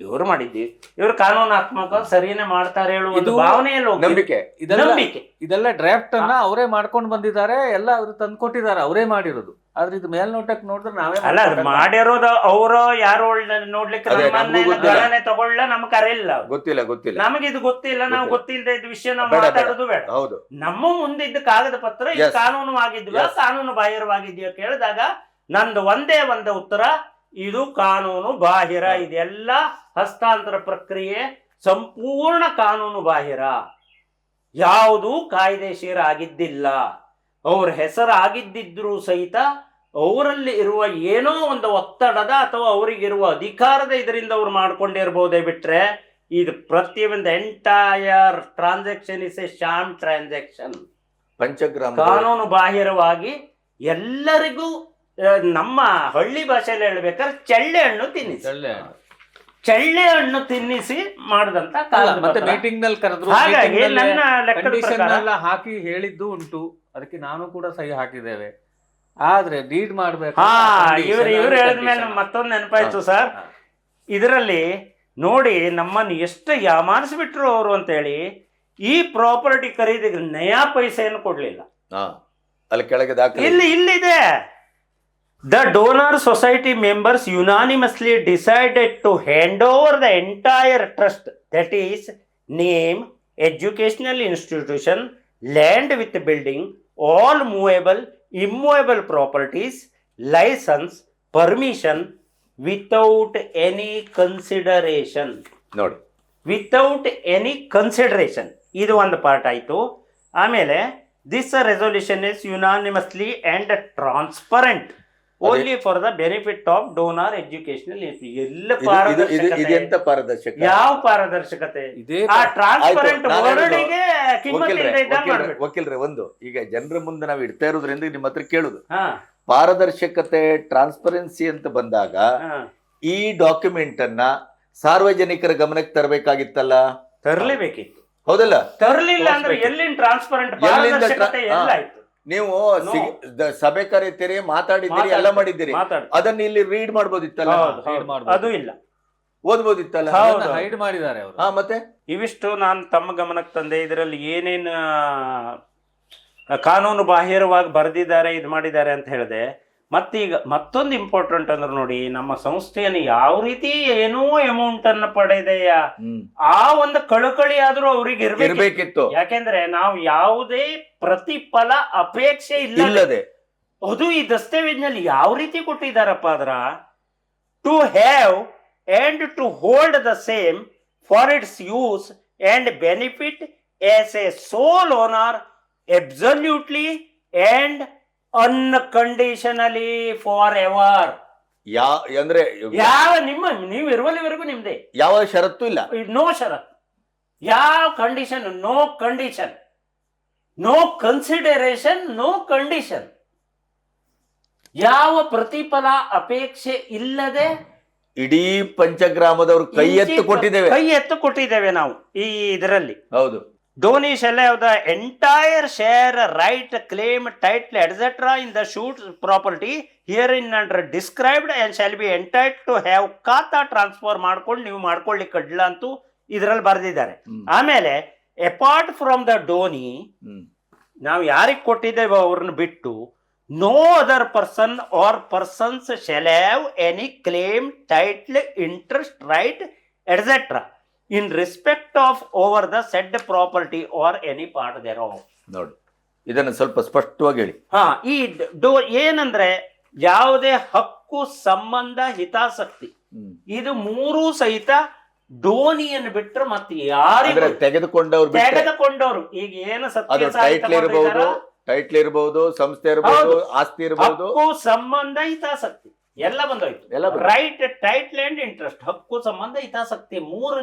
ಇವ್ರು ಮಾಡಿದ್ವಿ, ಇವ್ರು ಕಾನೂನಾತ್ಮಕ ಸರಿನೇ ಮಾಡ್ತಾರೆ ಹೇಳುವ ಭಾವನೆಯಲ್ಲಿ ನಂಬಿಕೆ. ಇದೆಲ್ಲ ಡ್ರಾಫ್ಟ್ ಅನ್ನ ಅವರೇ ಮಾಡ್ಕೊಂಡು ಬಂದಿದ್ದಾರೆ, ಎಲ್ಲ ಅವ್ರು ತಂದ್ಕೊಟ್ಟಿದ್ದಾರೆ, ಅವರೇ ಮಾಡಿರೋದು. ಆದ್ರೆ ಇದು ಮೇಲ್ನೋಟಕ್ಕೆ ನೋಡಿದ್ರೆ ನಾವೇ ಅಲ್ಲ ಮಾಡಿರೋದು. ಅವರು ಯಾರು ನೋಡ್ಲಿಕ್ಕೆ ಗಣನೆ ತಗೊಳ್ಳ ನಮ್ಗೆ ಕರೆಯಿಲ್ಲ, ಗೊತ್ತಿಲ್ಲ, ನಮಗೆ ಇದು ಗೊತ್ತಿಲ್ಲ, ನಾವು ಗೊತ್ತಿಲ್ಲದೆ ಇದ್ದ ವಿಷಯ ನಾವು ಮಾತಾಡೋದು ಬೇಡ. ನಮ್ಮ ಮುಂದಿದ್ದ ಕಾಗದ ಪತ್ರ ಇದು ಕಾನೂನು ಆಗಿದ್ವಾ ಕಾನೂನು ಬಾಹಿರವಾಗಿದ್ಯಾ ಕೇಳಿದಾಗ ನಂದು ಒಂದೇ ಉತ್ತರ, ಇದು ಕಾನೂನು ಬಾಹಿರ. ಇದೆಲ್ಲ ಹಸ್ತಾಂತರ ಪ್ರಕ್ರಿಯೆ ಸಂಪೂರ್ಣ ಕಾನೂನು ಬಾಹಿರ, ಯಾವುದೂ ಕಾಯ್ದೆಶೀರ ಆಗಿದ್ದಿಲ್ಲ. ಅವ್ರ ಹೆಸರು ಆಗಿದ್ದಿದ್ರು ಸಹಿತ ಅವರಲ್ಲಿ ಇರುವ ಏನೋ ಒಂದು ಒತ್ತಡದ ಅಥವಾ ಅವರಿಗಿರುವ ಅಧಿಕಾರದ ಇದರಿಂದ ಅವ್ರು ಮಾಡ್ಕೊಂಡಿರ್ಬೋದೇ ಬಿಟ್ರೆ ಇದು ಪ್ರತಿಯೊಂದು entire transaction is a sham transaction. ಪಂಚಗ್ರಾಮ ಕಾನೂನು ಬಾಹಿರವಾಗಿ ಎಲ್ಲರಿಗೂ ನಮ್ಮ ಹಳ್ಳಿ ಭಾಷೆಯಲ್ಲಿ ಹೇಳ್ಬೇಕಾದ್ರೆ ಚಳ್ಳೆ ಹಣ್ಣು ತಿನ್ನಿಸಿ ಮಾಡಿದಂತ ಮೀಟಿಂಗ್ ನಲ್ಲಿ ಕರೆದ್ರು. ಹಾಗಾಗಿ ನನ್ನ ಲೆಕ್ಕ ಹಾಕಿ ಹೇಳಿದ್ದು ಉಂಟು, ಅದಕ್ಕೆ ನಾನು ಕೂಡ ಸಹಿ ಹಾಕಿದ್ದೇವೆ. ಆದ್ರೆ ಡೀಡ್ ಮಾಡ್ಬೇಕು. ಇವ್ರು ಹೇಳಿದ್ಮೇಲೆ ಮತ್ತೊಂದು ನೆನಪಾಯ್ತು ಸರ್, ಇದರಲ್ಲಿ ನೋಡಿ ನಮ್ಮನ್ನು ಎಷ್ಟು ಯಾಮಾರಿಸ್ಬಿಟ್ರು ಅವರು ಅಂತ ಹೇಳಿ, ಈ ಪ್ರಾಪರ್ಟಿ ಖರೀದಿಗೆ ನಯಾ ಪೈಸೆಯನ್ನು ಕೊಡ್ಲಿಲ್ಲ. ಅಲ್ಲಿ ಕೆಳಗೆ ಇಲ್ಲಿದೆ, the donor society members unanimously decided to hand over the entire trust, that is name, educational institution, land with building, all movable, immovable properties, license, permission, without any consideration. ನೋಡಿ, without any consideration ಇದು ಒಂದು part ಆಯ್ತು. ಆಮೇಲೆ this resolution is unanimously and transparent only for the benefit of donor educational institution. ಎಲ್ಲ ಪಾರದರ್ಶಕತೆ, ಯಾವ ಪಾರದರ್ಶಕತೆ, ಆ ಟ್ರಾನ್ಸ್ಪರೆಂಟ್ ವರ್ಡ್ಗೆ ವಕೀಲರೇ ಒಂದು ಈಗ ಜನರ ಮುಂದೆ ನಾವು ಇಡ್ತಾ ಇರೋದ್ರಿಂದ ನಿಮ್ಮ ಹತ್ರ ಕೇಳುದು, ಪಾರದರ್ಶಕತೆ ಟ್ರಾನ್ಸ್ಪರೆನ್ಸಿ ಅಂತ ಬಂದಾಗ ಈ ಡಾಕ್ಯುಮೆಂಟ್ ಅನ್ನ ಸಾರ್ವಜನಿಕರ ಗಮನಕ್ಕೆ ತರಬೇಕಾಗಿತ್ತಲ್ಲ, ತರಲೇಬೇಕಿತ್ತು. ಹೌದಲ್ಲ? ತರಲಿಲ್ಲ ಅಂದ್ರೆ ಎಲ್ಲಿಂದ ಟ್ರಾನ್ಸ್ಪರೆಂಟ್ ಎಲ್ಲ ಆಯ್ತು. ನೀವು ಸಭೆ ಕರೀತೀರಿ, ಮಾತಾಡಿದ್ದೀರಿ, ಎಲ್ಲ ಮಾಡಿದ್ದೀರಿ, ಅದನ್ನ ಇಲ್ಲಿ ರೀಡ್ ಮಾಡ್ಬೋದಿತ್ತಲ್ಲ, ಅದು ಇಲ್ಲ, ಓದ್ಬೋದಿತ್ತಲ್ಲ, ಹೈಡ್ ಮಾಡಿದ್ದಾರೆ ಅವರು. ಮತ್ತೆ ಇವಿಷ್ಟು ನಾನು ತಮ್ಮ ಗಮನಕ್ಕೆ ತಂದೆ. ಇದರಲ್ಲಿ ಏನೇನು ಕಾನೂನು ಬಾಹಿರವಾಗಿ ಬರೆದಿದ್ದಾರೆ, ಇದು ಮಾಡಿದ್ದಾರೆ ಅಂತ ಹೇಳಿದೆ. ಮತ್ತೀಗ ಮತ್ತೊಂದು ಇಂಪಾರ್ಟೆಂಟ್ ಅಂದ್ರೆ ನೋಡಿ, ನಮ್ಮ ಸಂಸ್ಥೆಯನ್ನು ಯಾವ ರೀತಿ ಏನೋ ಅಮೌಂಟ್ ಅನ್ನ ಪಡೆದೆಯ ಆ ಒಂದು ಕಳಕಳಿ ಆದ್ರೂ ಅವ್ರಿಗೆ ಇರ್ಬೇಕಿತ್ತು. ಯಾಕೆಂದ್ರೆ ನಾವು ಯಾವುದೇ ಪ್ರತಿಫಲ ಅಪೇಕ್ಷೆ ಇಲ್ಲದೆ ಅದು ಈ ದಸ್ತಾವೇಜ್ನಲ್ಲಿ ಯಾವ ರೀತಿ ಕೊಟ್ಟಿದ್ದಾರಪ್ಪ ಅದ್ರ to have and to hold the same for its use and benefit as a sole owner absolutely and unconditionally for ever. ಅಂದ್ರೆ ಯಾವ ನೀವು ಇರುವಲ್ಲಿವರೆಗೂ ನಿಮ್ದೆ, ಯಾವ ಷರತ್ತು ಇಲ್ಲ, ನೋ ಷರತ್, ಯಾವ condition, no condition, no consideration, no condition, ಯಾವ ಪ್ರತಿಫಲ ಅಪೇಕ್ಷೆ ಇಲ್ಲದೆ ಇಡೀ ಪಂಚಗ್ರಾಮದವರು ಕೈ ಎತ್ತು ಕೊಟ್ಟಿದ್ದೇವೆ ನಾವು ಈ ಇದರಲ್ಲಿ. ಹೌದು. Dhoni shall have the entire share, right, claim, title, etc. in the shoot property herein under described and shall be entitled to have ಖಾತಾ ಟ್ರಾನ್ಸ್ಫರ್ ಮಾಡ್ಕೊಂಡು ನೀವು ಮಾಡ್ಕೊಳ್ಳಿಕ್ಕೆ ಅಡ್ಲ ಅಂತೂ ಇದರಲ್ಲಿ ಬರೆದಿದ್ದಾರೆ. ಆಮೇಲೆ ಅಪಾರ್ಟ್ ಫ್ರಮ್ ದ ಡೋನಿ, ನಾವು ಯಾರಿಗೆ ಕೊಟ್ಟಿದ್ದೇವೆ ಅವ್ರನ್ನ ಬಿಟ್ಟು, no other person or persons shall have any claim, title, interest, right, etcetera in respect of over the said property or any part thereof. ನೋಡಿ, ಇದನ್ನ ಸ್ವಲ್ಪ ಸ್ಪಷ್ಟವಾಗಿ ಹೇಳಿ. ಈ ಏನಂದ್ರೆ ಯಾವುದೇ ಹಕ್ಕು, ಸಂಬಂಧ, ಹಿತಾಸಕ್ತಿ ಇದು ಮೂರೂ ಸಹಿತ ಡೋನಿಯನ್ನು ಬಿಟ್ಟರೆ ಮತ್ತೆ ಯಾರಿಗೂ ತೆಗೆದುಕೊಂಡವರು ಈಗ ಏನು ಟೈಟ್ಲ್ ಇರಬಹುದು, ಸಂಸ್ಥೆ ಇರಬಹುದು, ಆಸ್ತಿ ಇರಬಹುದು, ಹಕ್ಕು, ಸಂಬಂಧ, ಹಿತಾಸಕ್ತಿ ಎಲ್ಲ ಬಂದೋಯ್ತು. ರೈಟ್, ಟೈಟ್ಲ್ ಅಂಡ್ ಇಂಟ್ರೆಸ್ಟ್, ಹಕ್ಕು, ಸಂಬಂಧ, ಹಿತಾಸಕ್ತಿ ಮೂರು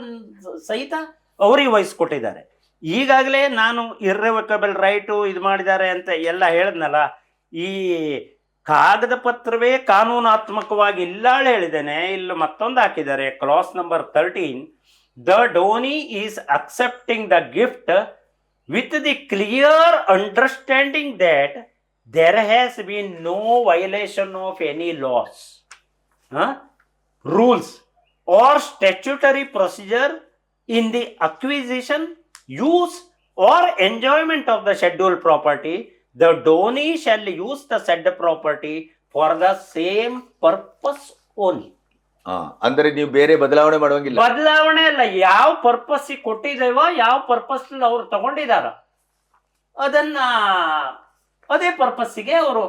ಸಹಿತ ಅವರಿಗೆ ವಹಿಸ್ಕೊಟ್ಟಿದ್ದಾರೆ. ಈಗಾಗಲೇ ನಾನು ಇರ್ರೆವಕಬಲ್ ರೈಟು ಇದು ಮಾಡಿದ್ದಾರೆ ಅಂತ ಎಲ್ಲ ಹೇಳಿದ್ನಲ್ಲ, ಈ ಕಾಗದ ಪತ್ರವೇ ಕಾನೂನಾತ್ಮಕವಾಗಿ ಇಲ್ಲ ಹೇಳಿದ್ದೇನೆ. ಇಲ್ಲಿ ಮತ್ತೊಂದು ಹಾಕಿದ್ದಾರೆ, class number 13, the donee is accepting the gift with the clear understanding that there has been no violation of any laws, rules or statutory procedure in the acquisition, use or enjoyment of the scheduled property. The donee shall use the said property for the same purpose only. ಅಂದ್ರೆ ನೀವು ಬೇರೆ ಬದಲಾವಣೆ ಮಾಡುವಂಗಿಲ್ಲ. ಬದಲಾವಣೆ ಅಲ್ಲ, ಯಾವ purpose ಕೊಟ್ಟಿದ್ದೇವೋ, ಯಾವ purpose ಅವ್ರು ತಗೊಂಡಿದಾರ ಅದನ್ನ ಅದೇ ಪರ್ಪಸ್ಸಿಗೆ ಅವರು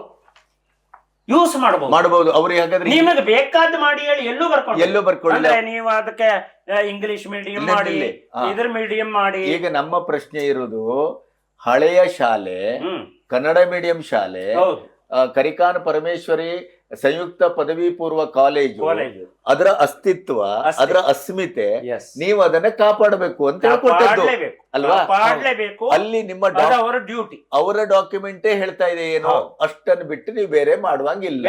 ಯೂಸ್ ಮಾಡಬಹುದು. ಅವ್ರಿಗೆ ಹಾಗಾದ್ರೆ ನಿಮಗೆ ಬೇಕಾದ ಮಾಡಿ ಹೇಳಿ ಎಲ್ಲೂ ಬರ್ಕೊಳ್ಳಿ. ನೀವು ಅದಕ್ಕೆ ಇಂಗ್ಲಿಷ್ ಮೀಡಿಯಂ ಮಾಡಿ, ಇದ್ರ ಮೀಡಿಯಂ ಮಾಡಿ. ಈಗ ನಮ್ಮ ಪ್ರಶ್ನೆ ಇರುವುದು, ಹಳೆಯ ಶಾಲೆ, ಕನ್ನಡ ಮೀಡಿಯಂ ಶಾಲೆ, ಕರಿಕಾನ ಪರಮೇಶ್ವರಿ ಸಂಯುಕ್ತ ಪದವಿ ಪೂರ್ವ ಕಾಲೇಜು, ಅದರ ಅಸ್ತಿತ್ವ, ಅದರ ಅಸ್ಮಿತೆ ನೀವು ಅದನ್ನ ಕಾಪಾಡಬೇಕು ಅಂತ ಹೇಳ್ಕೊಟ್ಟದ್ದು ಅಲ್ವಾ? ಅಲ್ಲಿ ನಿಮ್ಮ ಡ್ಯೂಟಿ, ಅವರ ಡಾಕ್ಯುಮೆಂಟೇ ಹೇಳ್ತಾ ಇದೆ ಏನೋ, ಅಷ್ಟನ್ನು ಬಿಟ್ಟು ನೀವು ಬೇರೆ ಮಾಡುವಂಗಿಲ್ಲ.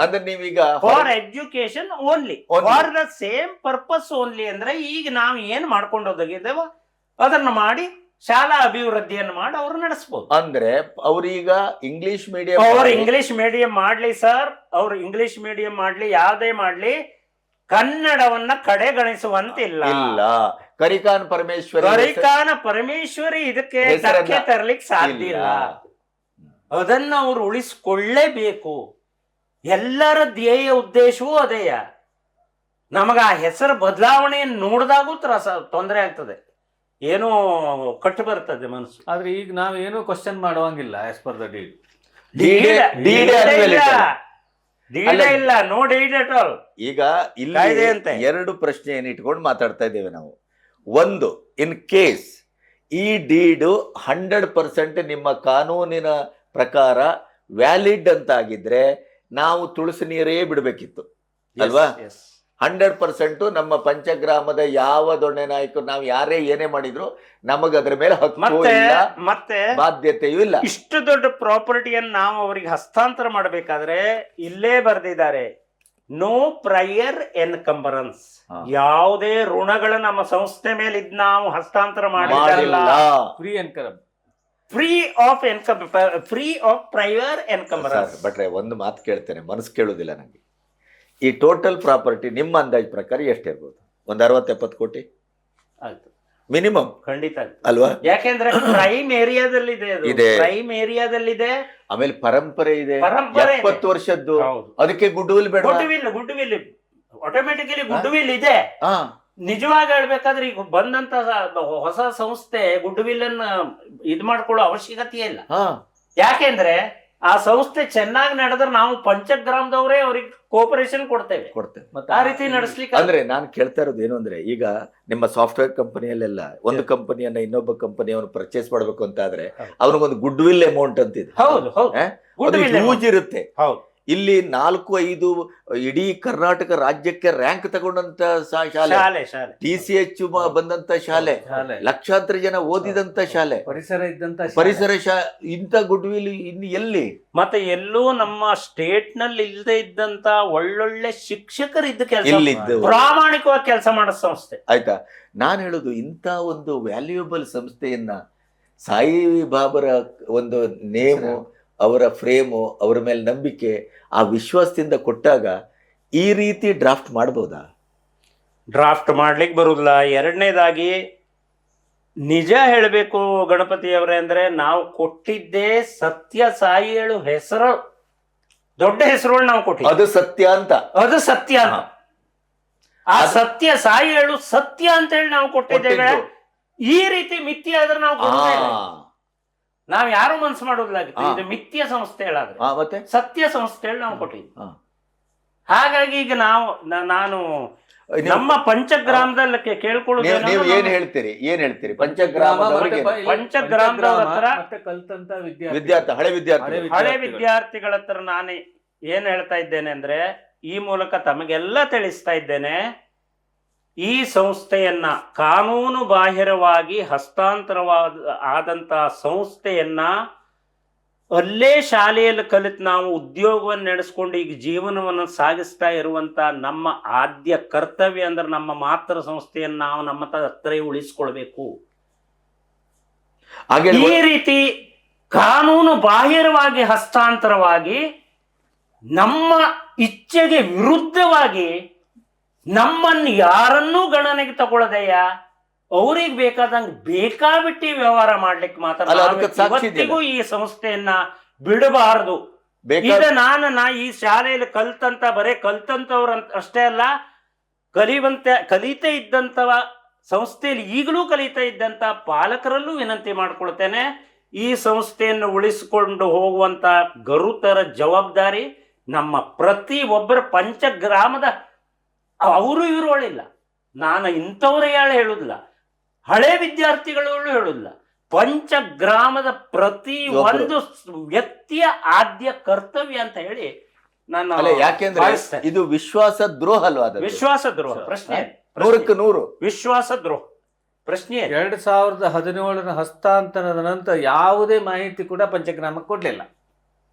ಅಂದ್ರೆ ನೀವೀಗ for education only, for the same purpose only. ಅಂದ್ರೆ ಈಗ ನಾವು ಏನ್ ಮಾಡ್ಕೊಂಡು ಹೋಗಿದ್ದೇವೋ ಅದನ್ನ ಮಾಡಿ ಶಾಲಾ ಅಭಿವೃದ್ಧಿಯನ್ನು ಮಾಡಿ ಅವ್ರು ನಡೆಸಬಹುದು. ಅಂದ್ರೆ ಅವ್ರೀಗ ಇಂಗ್ಲಿಷ್ ಮೀಡಿಯಂ, ಅವ್ರು ಇಂಗ್ಲಿಷ್ ಮೀಡಿಯಂ ಮಾಡ್ಲಿ ಸರ್, ಅವ್ರು ಇಂಗ್ಲಿಷ್ ಮೀಡಿಯಂ ಮಾಡ್ಲಿ, ಯಾವ್ದೇ ಮಾಡ್ಲಿ, ಕನ್ನಡವನ್ನ ಕಡೆಗಣಿಸುವಂತಿಲ್ಲ. ಕರಿಕಾನ ಪರಮೇಶ್ವರಿ ಇದಕ್ಕೆ ಧಕ್ಕೆ ತರಲಿಕ್ಕೆ ಸಾಧ್ಯ ಇಲ್ಲ. ಅದನ್ನ ಅವ್ರು ಉಳಿಸ್ಕೊಳ್ಳೇಬೇಕು. ಎಲ್ಲರ ಧ್ಯೇಯ ಉದ್ದೇಶವೂ ಅದೇಯ. ನಮಗ ಆ ಹೆಸರು ಬದಲಾವಣೆಯನ್ನು ನೋಡಿದಾಗೂ ತೊಂದರೆ ಆಗ್ತದೆ, ಏನೋ ಕಟ್ಟು ಬರ್ತದೆ ಮನಸ್ಸು. ಆದ್ರೆ ಈಗ ನಾವೇನು ಕ್ವಶನ್ ಮಾಡುವಂಗಿಲ್ಲ. ಆಸ್ ಪರ್ ದ ಡೀಡ್ ಇಲ್ಲ, ನೋ ಡೀಡ್ ಅಟ್ ಆಲ್. ಈಗ ಇಲ್ಲಿ ಎರಡು ಪ್ರಶ್ನೆಯನ್ನು ಇಟ್ಕೊಂಡು ಮಾತಾಡ್ತಾ ಇದ್ದೇವೆ ನಾವು. ಒಂದು, ಇನ್ ಕೇಸ್ ಈ ಡೀಡು 100% ನಿಮ್ಮ ಕಾನೂನಿನ ಪ್ರಕಾರ ವ್ಯಾಲಿಡ್ ಅಂತ ಆಗಿದ್ರೆ ನಾವು ತುಳಸಿ ನೀರೇ ಬಿಡ್ಬೇಕಿತ್ತು ಅಲ್ವಾ? 100% ನಮ್ಮ ಪಂಚಗ್ರಾಮದ ಯಾವ ದೊಣ್ಣೆ ನಾಯಕರು, ನಾವು ಯಾರೇ ಏನೇ ಮಾಡಿದ್ರು ನಮಗ ಅದ್ರ ಮೇಲೆ ಹಕ್ಕು ಇಲ್ಲ, ಮತ್ತೆ ಬಾಧ್ಯತೆಯೂ ಇಲ್ಲ. ಇಷ್ಟು ದೊಡ್ಡ ಪ್ರಾಪರ್ಟಿಯನ್ನು ನಾವು ಅವರಿಗೆ ಹಸ್ತಾಂತರ ಮಾಡಬೇಕಾದ್ರೆ ಇಲ್ಲೇ ಬರೆದಿದ್ದಾರೆ, ನೋ ಪ್ರಯರ್ ಎನ್ಕಂಬರೆನ್ಸ್. ಹಾ. ಯಾವುದೇ ಋಣಗಳು ನಮ್ಮ ಸಂಸ್ಥೆ ಮೇಲೆ ಇದ್ ನಾವು ಹಸ್ತಾಂತರ ಮಾಡಿಲ್ಲ. Free encum, free of prior encumbrance. ಬಟ್ರೆ ಒಂದು ಮಾತು ಕೇಳ್ತೇನೆ, ಮನಸ್ಸು ಕೇಳುದಿಲ್ಲ ನಂಗೆ. ಈ ಟೋಟಲ್ ಪ್ರಾಪರ್ಟಿ ನಿಮ್ಮ ಅಂದಾಜ್ ಪ್ರಕಾರ ಎಷ್ಟಿರ್ಬೋದು? ಒಂದು 60-70 ಕೋಟಿ ಆಯ್ತು ಮಿನಿಮಮ್, ಖಂಡಿತ ಅಲ್ವಾ? ಯಾಕೆಂದ್ರೆ ಪ್ರೈಮ್ ಏರಿಯಾದಲ್ಲಿದೆ, ಇದೆ. ಪ್ರೈಮ್ ಏರಿಯಾದಲ್ಲಿದೆ. ಆಮೇಲೆ ಪರಂಪರೆ ಇದೆ, ಪರಂಪರೆ ಇದೆ. 70 ವರ್ಷದ್ದು. ಹೌದು. ಅದಕ್ಕೆ ಗುಡ್ ವಿಲ್ ಬೇಡ? Good will automatically good will ಇದೆ. ಹಾ, ನಿಜವಾಗಿ ಹೇಳ್ಬೇಕಾದ್ರೆ ಈಗ ಬಂದಂತ ಹೊಸ ಸಂಸ್ಥೆ ಗುಡ್ ವಿಲ್ ಅನ್ನ ಇದ್ ಮಾಡ್ಕೊಳ್ಳೋ ಅವಶ್ಯಕತೆ ಇಲ್ಲ. ಹಾ. ಯಾಕೆಂದ್ರೆ ಆ ಸಂಸ್ಥೆ ಚೆನ್ನಾಗಿ ನಡೆದ್ರೆ ನಾವು ಪಂಚಗ್ರಾಮದವರೇ ಅವ್ರಿಗೆ ಕೋಪರೇಷನ್ ಕೊಡ್ತೇವೆ. ಆ ರೀತಿ ನಡೆಸ್ಲಿಕ್ಕೆ ಅಂದ್ರೆ ನಾನು ಕೇಳ್ತಾ ಇರೋದು ಏನು ಅಂದ್ರೆ, ಈಗ ನಿಮ್ಮ ಸಾಫ್ಟ್ವೇರ್ ಕಂಪನಿಯಲ್ಲೆಲ್ಲ ಒಂದು ಕಂಪನಿಯನ್ನ ಇನ್ನೊಬ್ಬ ಕಂಪನಿ ಅವನು ಪರ್ಚೇಸ್ ಮಾಡ್ಬೇಕು ಅಂತ ಆದ್ರೆ ಅವನಿಗೊಂದು ಗುಡ್ ವಿಲ್ ಅಮೌಂಟ್ ಅಂತ ಇದೆ. ಹೌದು ಹೌದು ಹ್ಯೂಜ್ ಇರುತ್ತೆ. ಹೌದು. ಇಲ್ಲಿ 4-5 ಇಡೀ ಕರ್ನಾಟಕ ರಾಜ್ಯಕ್ಕೆ ರ್ಯಾಂಕ್ ತಗೊಂಡಂತ ಶಾಲೆ, ಶಾಲೆ TCH ಬಂದಂತ ಶಾಲೆ, ಲಕ್ಷಾಂತರ ಜನ ಓದಿದಂತ ಶಾಲೆ, ಪರಿಸರ ಇಂಥ ಗುಡ್ ವಿಲ್ ಇನ್ನು ಎಲ್ಲಿ? ಮತ್ತೆ ಎಲ್ಲೂ ನಮ್ಮ ಸ್ಟೇಟ್ ನಲ್ಲಿ ಇಲ್ಲದೆ ಇದ್ದಂತ ಒಳ್ಳೊಳ್ಳೆ ಶಿಕ್ಷಕರು ಇದ್ದ ಕೆಲಸ, ಪ್ರಾಮಾಣಿಕವಾಗಿ ಕೆಲಸ ಮಾಡೋ ಸಂಸ್ಥೆ. ಆಯ್ತಾ? ನಾನು ಹೇಳುದು ಇಂಥ ಒಂದು ವ್ಯಾಲ್ಯೂಯಬಲ್ ಸಂಸ್ಥೆಯನ್ನ ಸಾಯಿ ಬಾಬರ ಒಂದು ನೇಮು, ಅವರ ಫ್ರೇಮು, ಅವರ ಮೇಲೆ ನಂಬಿಕೆ, ಆ ವಿಶ್ವಾಸದಿಂದ ಕೊಟ್ಟಾಗ ಈ ರೀತಿ ಡ್ರಾಫ್ಟ್ ಮಾಡ್ಬೋದಾ? ಡ್ರಾಫ್ಟ್ ಮಾಡ್ಲಿಕ್ಕೆ ಬರುದಿಲ್ಲ. ಎರಡನೇದಾಗಿ ನಿಜ ಹೇಳಬೇಕು ಗಣಪತಿ ಅವರೇ, ಅಂದ್ರೆ ನಾವು ಕೊಟ್ಟಿದ್ದೇ ಸತ್ಯ ಸಾಯಿ ಹೇಳು ಹೆಸರು, ದೊಡ್ಡ ಹೆಸರುಗಳು ನಾವು ಕೊಟ್ಟಿದ್ವಿ. ಅದು ಸತ್ಯ ಅಂತ, ಅದು ಸತ್ಯ ಅಂತ. ಆ ಸತ್ಯ ಸಾಯಿ ಹೇಳು ಸತ್ಯ ಅಂತ ಹೇಳಿ ನಾವು ಕೊಟ್ಟಿದ್ದೇವೆ. ಈ ರೀತಿ ಮಿಥ್ಯ ಆದ್ರೆ ನಾವು ನಾವ್ ಯಾರು ಮನ್ಸು ಮಾಡೋದಿಲ್ಲ. ಇದು ಮಿಥ್ಯ ಸಂಸ್ಥೆ ಹೇಳಾದ್ರೆ ಮತ್ತೆ ಸತ್ಯ ಸಂಸ್ಥೆ ಹೇಳಿ ನಾವು ಕೊಟ್ಟಿದ್ವಿ. ಹಾಗಾಗಿ ಈಗ ನಾನು ನಮ್ಮ ಪಂಚಗ್ರಾಮದಲ್ಲಿ ಕೇಳ್ಕೊಳ್ಳೋದು, ನೀವು ಏನ್ ಹೇಳ್ತೀರಿ ಪಂಚಗ್ರಾಮದವರಿಗೆ? ಪಂಚಗ್ರಾಮದವ್ರ ಹತ್ರ ಕಲ್ತಂತ ಹಳೆ ವಿದ್ಯಾರ್ಥಿಗಳ ಹತ್ರ ನಾನು ಏನ್ ಹೇಳ್ತಾ ಇದ್ದೇನೆ ಅಂದ್ರೆ, ಈ ಮೂಲಕ ತಮಗೆಲ್ಲ ತಿಳಿಸ್ತಾ ಇದ್ದೇನೆ, ಈ ಸಂಸ್ಥೆಯನ್ನ ಕಾನೂನು ಬಾಹಿರವಾಗಿ ಆದಂತ ಸಂಸ್ಥೆಯನ್ನ ಅಲ್ಲೇ ಶಾಲೆಯಲ್ಲಿ ಕಲಿತು ನಾವು ಉದ್ಯೋಗವನ್ನು ನಡೆಸ್ಕೊಂಡು ಈಗ ಜೀವನವನ್ನು ಸಾಗಿಸ್ತಾ ಇರುವಂತ ನಮ್ಮ ಆದ್ಯ ಕರ್ತವ್ಯ ಅಂದ್ರೆ ನಮ್ಮ ಮಾತೃ ಸಂಸ್ಥೆಯನ್ನು ನಾವು ನಮ್ಮ ಹತ್ರ ಉಳಿಸ್ಕೊಳ್ಬೇಕು. ಈ ರೀತಿ ಕಾನೂನು ಬಾಹಿರವಾಗಿ ಹಸ್ತಾಂತರವಾಗಿ ನಮ್ಮ ಇಚ್ಛೆಗೆ ವಿರುದ್ಧವಾಗಿ ನಮ್ಮನ್ನು ಯಾರನ್ನೂ ಗಣನೆಗೆ ತಗೊಳ್ಳದೆಯ ಅವ್ರಿಗೆ ಬೇಕಾದಂಗೆ ಬೇಕಾಬಿಟ್ಟಿ ವ್ಯವಹಾರ ಮಾಡ್ಲಿಕ್ಕೆ ಮಾತ್ರ ಇವತ್ತಿಗೂ ಈ ಸಂಸ್ಥೆಯನ್ನ ಬಿಡಬಾರದು. ಈಗ ನಾ ಈ ಶಾಲೆಯಲ್ಲಿ ಬರೇ ಕಲ್ತಂತವ್ರಂತ ಅಷ್ಟೇ ಅಲ್ಲ, ಕಲಿತಾ ಇದ್ದಂತ ಸಂಸ್ಥೆಯಲ್ಲಿ ಈಗಲೂ ಕಲಿತಾ ಇದ್ದಂತ ಪಾಲಕರಲ್ಲೂ ವಿನಂತಿ ಮಾಡ್ಕೊಳ್ತೇನೆ, ಈ ಸಂಸ್ಥೆಯನ್ನು ಉಳಿಸಿಕೊಂಡು ಹೋಗುವಂತ ಗರುತರ ಜವಾಬ್ದಾರಿ ನಮ್ಮ ಪ್ರತಿ ಒಬ್ಬರ ಪಂಚಗ್ರಾಮದ, ಅವರು ಇವರು ಹೇಳಿಲ್ಲ, ನಾನು ಇಂಥವ್ರ ಹೇಳುದಿಲ್ಲ, ಹಳೆ ವಿದ್ಯಾರ್ಥಿಗಳು ಹೇಳುದಿಲ್ಲ, ಪಂಚಗ್ರಾಮದ ಪ್ರತಿ ಒಂದು ವ್ಯಕ್ತಿಯ ಆದ್ಯ ಕರ್ತವ್ಯ ಅಂತ ಹೇಳಿ ನಾನು. ಯಾಕೆಂದ್ರೆ ಇದು ವಿಶ್ವಾಸ ದ್ರೋಹ ಅಲ್ವಾ? ವಿಶ್ವಾಸ ದ್ರೋಹ ಪ್ರಶ್ನೆ, 100% ವಿಶ್ವಾಸ ದ್ರೋಹ ಪ್ರಶ್ನೆ. 2017 ಹಸ್ತಾಂತರದ ನಂತರ ಯಾವುದೇ ಮಾಹಿತಿ ಕೂಡ ಪಂಚಗ್ರಾಮಕ್ಕೆ ಕೊಡ್ಲಿಲ್ಲ.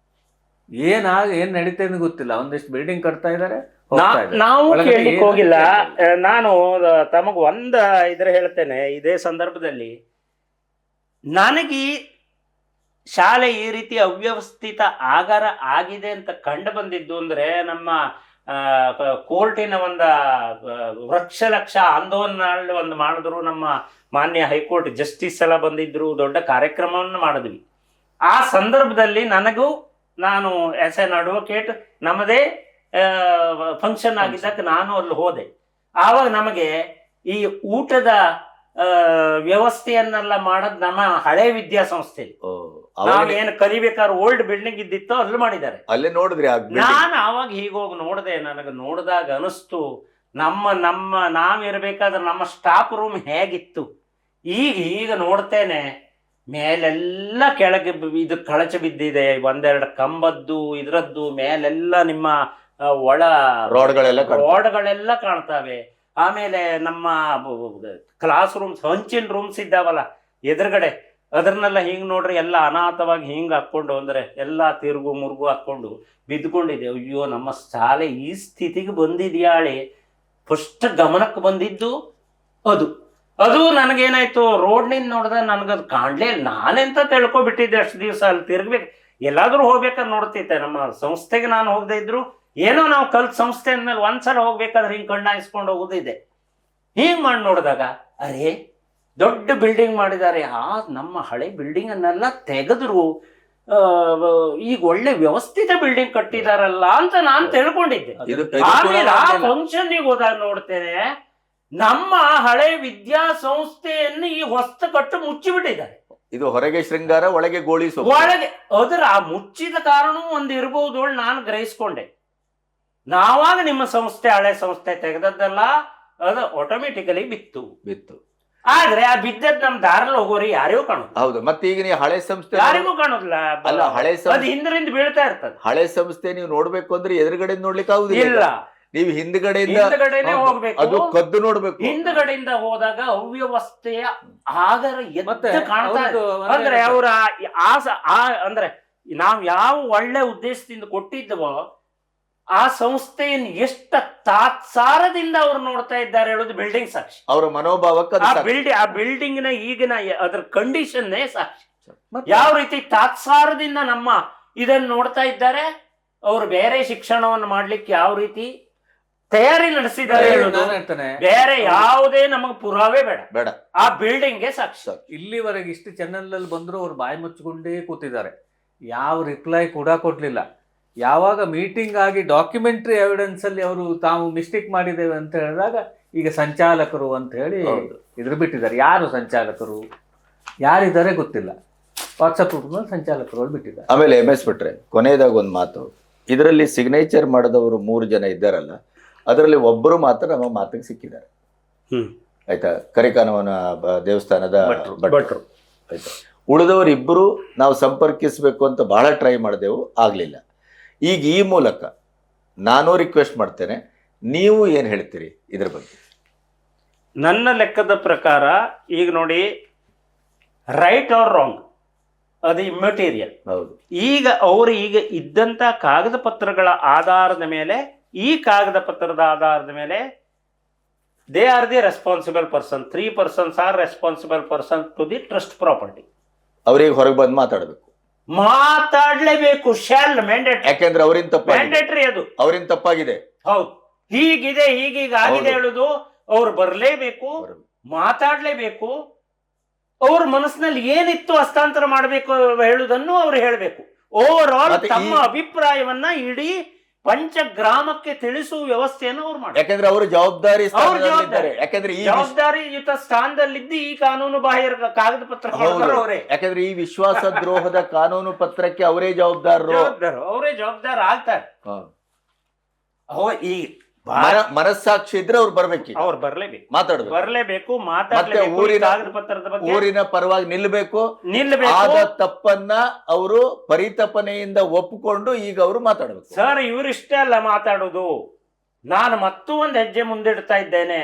ಏನ್ ನಡೀತಾ ಇದೆ ಗೊತ್ತಿಲ್ಲ. ಒಂದಿಷ್ಟು ಬಿಲ್ಡಿಂಗ್ ಕಟ್ತಾ ಇದಾರೆ, ನಾವು ಕೇಳಲಿಕ್ಕೆ ಹೋಗಿಲ್ಲ. ನಾನು ತಮಗ ಹೇಳ್ತೇನೆ ಇದೇ ಸಂದರ್ಭದಲ್ಲಿ, ನನಗೆ ಶಾಲೆ ಈ ರೀತಿ ಅವ್ಯವಸ್ಥಿತ ಆಗಿದೆ ಅಂತ ಕಂಡು ಬಂದಿದ್ದು ಅಂದ್ರೆ, ನಮ್ಮ ಕೋರ್ಟಿನ ವೃಕ್ಷ ಲಕ್ಷ ಆಂದೋಲನ ಮಾಡಿದ್ರು. ನಮ್ಮ ಮಾನ್ಯ ಹೈಕೋರ್ಟ್ ಜಸ್ಟಿಸ್ ಎಲ್ಲ ಬಂದಿದ್ರು, ದೊಡ್ಡ ಕಾರ್ಯಕ್ರಮವನ್ನು ಮಾಡಿದ್ವಿ. ಆ ಸಂದರ್ಭದಲ್ಲಿ ನಾನು ಆಸ್ ಎನ್ ಅಡ್ವೊಕೇಟ್ ನಮ್ಮದೇ ಫಂಕ್ಷನ್ ಆಗಿದ್ದಕ್ಕೆ ನಾನು ಅಲ್ಲಿ ಹೋದೆ. ಆವಾಗ ನಮಗೆ ಈ ಊಟದ ವ್ಯವಸ್ಥೆಯನ್ನೆಲ್ಲ ಮಾಡೋದು ನಮ್ಮ ಹಳೆ ವಿದ್ಯಾಸಂಸ್ಥೆ, ನಾವೇನು ಕಲಿಬೇಕಾದ್ರೆ ಓಲ್ಡ್ ಬಿಲ್ಡಿಂಗ್ ಇದ್ದಿತ್ತೋ ಅಲ್ಲಿ ಮಾಡಿದ್ದಾರೆ. ಅಲ್ಲೇ ನೋಡಿದ್ರಿ? ನಾನು ಆವಾಗ ಹೀಗೋಗಿ ನೋಡಿದೆ. ನನಗೆ ನೋಡಿದಾಗ ಅನಿಸ್ತು, ನಾವಿರ್ಬೇಕಾದ್ರೆ ನಮ್ಮ ಸ್ಟಾಫ್ ರೂಮ್ ಹೇಗಿತ್ತು, ಈಗ ನೋಡ್ತೇನೆ ಮೇಲೆಲ್ಲ ಕೆಳಗೆ ಇದು ಕಳಚ ಬಿದ್ದಿದೆ. 1-2 ಕಂಬದ್ದು ಇದ್ರದ್ದು ಮೇಲೆಲ್ಲ ನಿಮ್ಮ ಒಳ ರೋಡ್ಗಳೆಲ್ಲ ಕಾಣ್ತಾವೆ. ಆಮೇಲೆ ನಮ್ಮ ಕ್ಲಾಸ್ ರೂಮ್ಸ್, ಹಂಚಿನ ರೂಮ್ಸ್ ಇದ್ದಾವಲ್ಲ ಎದುರುಗಡೆ, ಅದನ್ನೆಲ್ಲ ಹಿಂಗ್ ನೋಡ್ರಿ ಎಲ್ಲ ಅನಾಥವಾಗಿ ಹಿಂಗ್ ಹಾಕೊಂಡು ಅಂದ್ರೆ ಎಲ್ಲ ತಿರುಗು ಮುರುಗು ಹಾಕೊಂಡು ಬಿದ್ದುಕೊಂಡಿದೆ. ಅಯ್ಯೋ ನಮ್ಮ ಶಾಲೆ ಈ ಸ್ಥಿತಿಗೆ ಬಂದಿದ್ಯಾಳೆ. ಫಸ್ಟ್ ಗಮನಕ್ಕೆ ಬಂದಿದ್ದು ಅದು ಅದು ನನಗೇನಾಯ್ತು, ರೋಡ್ನಿಂದ ನೋಡ್ದೆ ನನಗದು ಕಾಣ್ಲೇ ಇಲ್ಲ. ನಾನೆಂತ ತಿಳ್ಕೊಬಿಟ್ಟಿದ್ದೆ ಅಷ್ಟು ದಿವಸ. ಅಲ್ಲಿ ತಿರ್ಗ್ಬೇಕು, ಎಲ್ಲಾದ್ರೂ ಹೋಗ್ಬೇಕಾದ್ರೆ ನೋಡ್ತಿದ್ದೆ. ನಮ್ಮ ಸಂಸ್ಥೆಗೆ ನಾನು ಹೋಗದೆ ಇದ್ರು ಏನೋ ನಾವು ಕಲ್ತ್ ಸಂಸ್ಥೆ ಅಂದ್ಮೇಲೆ ಒಂದ್ಸಲ ಹೋಗ್ಬೇಕಾದ್ರೆ ಹಿಂಗ್ ಕಣ್ಣಾಯಿಸ್ಕೊಂಡು ಹೋಗೋದಿದೆ. ಹಿಂಗ್ ಮಾಡಿ ನೋಡಿದಾಗ ಅರೇ ದೊಡ್ಡ ಬಿಲ್ಡಿಂಗ್ ಮಾಡಿದ್ದಾರೆ. ನಮ್ಮ ಹಳೆ ಬಿಲ್ಡಿಂಗ್ ಅನ್ನೆಲ್ಲ ತೆಗೆದ್ರು, ಈಗ ಒಳ್ಳೆ ವ್ಯವಸ್ಥಿತ ಬಿಲ್ಡಿಂಗ್ ಕಟ್ಟಿದಾರಲ್ಲ ಅಂತ ನಾನು ತಿಳ್ಕೊಂಡಿದ್ದೆ. ಆಮೇಲೆ ಆ ಫಂಕ್ಷನ್ಗೆ ಹೋದಾಗ ನೋಡ್ತೇನೆ ನಮ್ಮ ಹಳೆ ವಿದ್ಯಾಸಂಸ್ಥೆಯನ್ನು ಈ ಹೊಸ್ತು ಕಟ್ಟು ಮುಚ್ಚಿಬಿಟ್ಟಿದ್ದಾರೆ. ಇದು ಹೊರಗೆ ಶೃಂಗಾರ, ಒಳಗೆ ಗೋಳಿ ಸೊಪ್ಪು. ಒಳಗೆ ಅದರ ಆ ಮುಚ್ಚಿದ ಕಾರಣ ಒಂದು ಇರಬಹುದು ನಾನು ಗ್ರಹಿಸ್ಕೊಂಡೆ. ನಾವಾಗ ನಿಮ್ಮ ಸಂಸ್ಥೆ ಹಳೆ ಸಂಸ್ಥೆ ತೆಗೆದದ್ದಲ್ಲ, ಅದು ಆಟೋಮೆಟಿಕಲಿ ಬಿತ್ತು. ಆದ್ರೆ ಆ ಬಿದ್ದದ್ ನಮ್ ದಾರಲ್ಲಿ ಹೋಗೋರಿ ಯಾರಿಗೂ ಕಾಣುದು. ಹೌದು. ಮತ್ತೆ ಈಗ ನೀವು ಹಳೆ ಸಂಸ್ಥೆ ಯಾರಿಗೂ ಕಾಣುದಿಲ್ಲ. ಅಲ್ಲ, ಹಳೆ ಅದು ಹಿಂದ್ರಿಂದ ಬೀಳ್ತಾ ಇರ್ತದೆ. ಹಳೆ ಸಂಸ್ಥೆ ನೀವು ನೋಡ್ಬೇಕು ಅಂದ್ರೆ ಎದುರುಗಡೆ ನೋಡ್ಲಿಕ್ಕೆ ಆಗುದಿಲ್ಲ. ಇಲ್ಲ, ನೀವು ಹಿಂದ್ಗಡೆನೆ ಹೋಗ್ಬೇಕು. ಅದು ಕದ್ದು ನೋಡ್ಬೇಕು. ಹಿಂದ್ಗಡೆಯಿಂದ ಹೋದಾಗ ಅವ್ಯವಸ್ಥೆಯ ಆಗರ ಮತ್ತೆ ಎದ್ದು ಕಾಣ್ತಾ ಇದೆ. ಅಂದ್ರೆ ಅವರ ಅಂದ್ರೆ ನಾವ್ ಯಾವ ಒಳ್ಳೆ ಉದ್ದೇಶದಿಂದ ಕೊಟ್ಟಿದ್ದವೋ ಆ ಸಂಸ್ಥೆಯನ್ನು ಎಷ್ಟು ತಾತ್ಸಾರದಿಂದ ಅವ್ರು ನೋಡ್ತಾ ಇದ್ದಾರೆ ಹೇಳೋದು ಬಿಲ್ಡಿಂಗ್ ಸಾಕ್ಷಿ. ಅವರ ಮನೋಭಾವಕ್ಕೆ ಆ ಬಿಲ್ಡಿಂಗ್ ನ ಈಗಿನ ಅದ್ರ ಕಂಡೀಷನ್ನೇ ಸಾಕ್ಷಿ. ಯಾವ ರೀತಿ ತಾತ್ಸಾರದಿಂದ ನಮ್ಮ ಇದನ್ನ ನೋಡ್ತಾ ಇದ್ದಾರೆ, ಅವರು ಬೇರೆ ಶಿಕ್ಷಣವನ್ನು ಮಾಡ್ಲಿಕ್ಕೆ ಯಾವ ರೀತಿ ತಯಾರಿ ನಡೆಸಿದ್ದಾರೆ ಹೇಳೋದು. ಬೇರೆ ಯಾವುದೇ ನಮಗೆ ಪುರಾವೆ ಬೇಡ, ಆ ಬಿಲ್ಡಿಂಗ್ಗೆ ಸಾಕ್ಷಿ. ಇಲ್ಲಿವರೆಗೆ ಇಷ್ಟು ಚಾನೆಲ್ ಬಂದ್ರು ಅವ್ರು ಬಾಯಿ ಮುಚ್ಚಿಕೊಂಡೇ ಕೂತಿದ್ದಾರೆ, ಯಾವ ರಿಪ್ಲೈ ಕೂಡ ಕೊಡ್ಲಿಲ್ಲ. ಯಾವಾಗ ಮೀಟಿಂಗ್ ಆಗಿ ಡಾಕ್ಯುಮೆಂಟ್ರಿ ಎವಿಡೆನ್ಸ್ ಅಲ್ಲಿ ಅವರು ತಾವು ಮಿಸ್ಟೇಕ್ ಮಾಡಿದ್ದೇವೆ ಅಂತ ಹೇಳಿದಾಗ ಈಗ ಸಂಚಾಲಕರು ಅಂತ ಹೇಳಿ ಇದ್ರ ಬಿಟ್ಟಿದ್ದಾರೆ. ಯಾರು ಸಂಚಾಲಕರು, ಯಾರಿದ್ದಾರೆ ಗೊತ್ತಿಲ್ಲ. ವಾಟ್ಸಪ್ ಗ್ರೂಪ್ನಲ್ಲಿ ಸಂಚಾಲಕರು ಬಿಟ್ಟಿದ್ದಾರೆ. ಆಮೇಲೆ MS ಬಿಟ್ರೆ ಕೊನೆಯದಾಗ ಒಂದು ಮಾತು, ಇದರಲ್ಲಿ ಸಿಗ್ನೇಚರ್ ಮಾಡಿದವರು 3 ಜನ ಇದ್ದಾರಲ್ಲ, ಅದರಲ್ಲಿ ಒಬ್ಬರು ಮಾತ್ರ ನಮ್ಮ ಮಾತಿಗೆ ಸಿಕ್ಕಿದ್ದಾರೆ. ಆಯ್ತಾ, ಕರಿಕಾನವನ ದೇವಸ್ಥಾನದ ಭಟ್ರು. ಆಯ್ತಾ, ಉಳಿದವರು ಇಬ್ಬರು ನಾವು ಸಂಪರ್ಕಿಸಬೇಕು ಅಂತ ಬಹಳ ಟ್ರೈ ಮಾಡಿದೆವು, ಆಗ್ಲಿಲ್ಲ. ಈಗ ಈ ಮೂಲಕ ನಾನು ರಿಕ್ವೆಸ್ಟ್ ಮಾಡ್ತೇನೆ, ನೀವು ಏನು ಹೇಳ್ತೀರಿ ಇದ್ರ ಬಗ್ಗೆ? ನನ್ನ ಲೆಕ್ಕದ ಪ್ರಕಾರ ಈಗ ನೋಡಿ, ರೈಟ್ ಆರ್ ರಾಂಗ್ ಅದು ಇಮ್ಮೆಟೀರಿಯಲ್. ಹೌದು. ಈಗ ಅವರು ಈಗ ಇದ್ದಂತ ಕಾಗದ ಪತ್ರಗಳ ಆಧಾರದ ಮೇಲೆ, ಈ ಕಾಗದ ಪತ್ರದ ಆಧಾರದ ಮೇಲೆ they are the responsible person. 3 persons are responsible person to the trust property. ಅವ್ರಿಗೆ ಹೊರಗೆ ಬಂದು ಮಾತಾಡ್ಲೇಬೇಕು. Shawl mandatory. ಯಾಕೆಂದ್ರೆ ಅವರಿಂದ ಮ್ಯಾಂಡೇಟರಿ, ಅದು ಅವರಿಂದ ತಪ್ಪಾಗಿದೆ. ಹೌದು, ಹೀಗಿದೆ ಹೀಗೀಗ ಆಗಿದೆ ಹೇಳುದು. ಅವ್ರು ಬರ್ಲೇಬೇಕು, ಮಾತಾಡ್ಲೇಬೇಕು. ಅವ್ರ ಮನಸ್ಸಿನಲ್ಲಿ ಏನಿತ್ತು ಹಸ್ತಾಂತರ ಮಾಡಬೇಕು ಹೇಳುವುದನ್ನು ಅವ್ರು ಹೇಳ್ಬೇಕು. ಓವರ್ ಆಲ್ ತಮ್ಮ ಅಭಿಪ್ರಾಯವನ್ನ ಇಡೀ ಪಂಚಗ್ರಾಮಕ್ಕೆ ತಿಳಿಸುವ ವ್ಯವಸ್ಥೆಯನ್ನು ಅವ್ರು ಮಾಡಿ. ಯಾಕಂದ್ರೆ ಅವರು ಯಾಕಂದ್ರೆ ಈ ಜವಾಬ್ದಾರಿಯುತ ಸ್ಥಾನದಲ್ಲಿದ್ದು ಈ ಕಾನೂನು ಬಾಹಿರ ಕಾಗದ ಪತ್ರ ಅವರೇ. ಯಾಕಂದ್ರೆ ಈ ವಿಶ್ವಾಸ ದ್ರೋಹದ ಕಾನೂನು ಪತ್ರಕ್ಕೆ ಅವರೇ ಅವರೇ ಜವಾಬ್ದಾರ ಆಗ್ತಾರೆ. ಈ ಮನಸ್ಸಾಕ್ಷಿ ಇದ್ರೆ ಅವ್ರು ಬರ್ಬೇಕು, ಅವ್ರು ಬರ್ಲೇಬೇಕು, ಬರ್ಲೇಬೇಕು, ಮಾತಾಡ್ಲೇಬೇಕು. ಕಾಗದ ಪತ್ರದ ಬಗ್ಗೆ ಊರಿನ ಪರವಾಗಿ ನಿಲ್ಲಬೇಕು. ಆದ ತಪ್ಪನ್ನ ಅವರು ಪರಿತಪನೆಯಿಂದ ಒಪ್ಪಿಕೊಂಡು ಈಗ ಅವರು ಮಾತಾಡ್ಬೇಕು. ಸರ್, ಇವರಿಷ್ಟೇ ಅಲ್ಲ ಮಾತಾಡೋದು. ನಾನು ಮತ್ತೂ ಒಂದು ಹೆಜ್ಜೆ ಮುಂದಿಡ್ತಾ ಇದ್ದೇನೆ.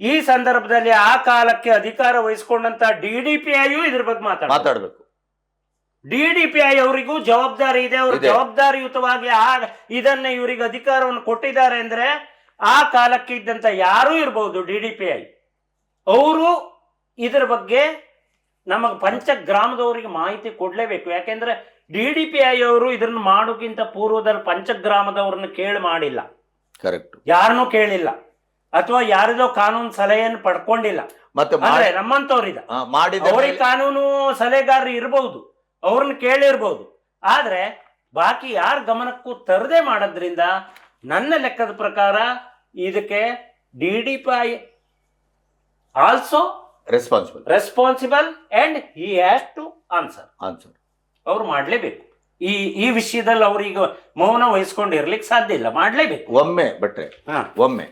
ಈ ಸಂದರ್ಭದಲ್ಲಿ ಆ ಕಾಲಕ್ಕೆ ಅಧಿಕಾರ ವಹಿಸಿಕೊಂಡಂತ DDPI ಇದ್ರ ಬಗ್ಗೆ ಮಾತಾಡ್ಬೇಕು. DDPI ಅವರಿಗೂ ಜವಾಬ್ದಾರಿ ಇದೆ. ಅವರು ಜವಾಬ್ದಾರಿಯುತವಾಗಿ ಇದನ್ನ ಇವರಿಗೆ ಅಧಿಕಾರವನ್ನು ಕೊಟ್ಟಿದ್ದಾರೆ ಅಂದ್ರೆ ಆ ಕಾಲಕ್ಕೆ ಇದ್ದಂತ ಯಾರೂ ಇರಬಹುದು DDPI ಅವರು ಇದರ ಬಗ್ಗೆ ನಮಗೆ ಪಂಚಗ್ರಾಮದವರಿಗೆ ಮಾಹಿತಿ ಕೊಡ್ಲೇಬೇಕು. ಯಾಕೆಂದ್ರೆ DDPI ಅವರು ಇದನ್ನ ಮಾಡೋಕ್ಕಿಂತ ಪೂರ್ವದಲ್ಲಿ ಪಂಚಗ್ರಾಮದವ್ರನ್ನ ಕೇಳಿ ಮಾಡಿಲ್ಲ, ಕರೆಕ್ಟ್, ಯಾರನ್ನೂ ಕೇಳಿಲ್ಲ, ಅಥವಾ ಯಾರಿದೋ ಕಾನೂನು ಸಲಹೆಯನ್ನು ಪಡ್ಕೊಂಡಿಲ್ಲ. ಮತ್ತೆ ನಮ್ಮಂತವ್ರಿದ ಅವ್ರಿಗೆ ಕಾನೂನು ಸಲಹೆಗಾರರು ಇರಬಹುದು, ಅವ್ರನ್ನ ಕೇಳಿರ್ಬೋದು. ಆದ್ರೆ ಬಾಕಿ ಯಾರ ಗಮನಕ್ಕೂ ತರದೆ ಮಾಡೋದ್ರಿಂದ ನನ್ನ ಲೆಕ್ಕದ ಪ್ರಕಾರ ಇದಕ್ಕೆ DDPI also responsible and he has to answer. ಅವ್ರು ಮಾಡ್ಲೇಬೇಕು. ಈ ವಿಷಯದಲ್ಲಿ ಅವ್ರಿಗೆ ಮೌನ ವಹಿಸ್ಕೊಂಡಿರ್ಲಿಕ್ಕೆ ಸಾಧ್ಯ ಇಲ್ಲ, ಮಾಡ್ಲೇಬೇಕು. ಒಮ್ಮೆ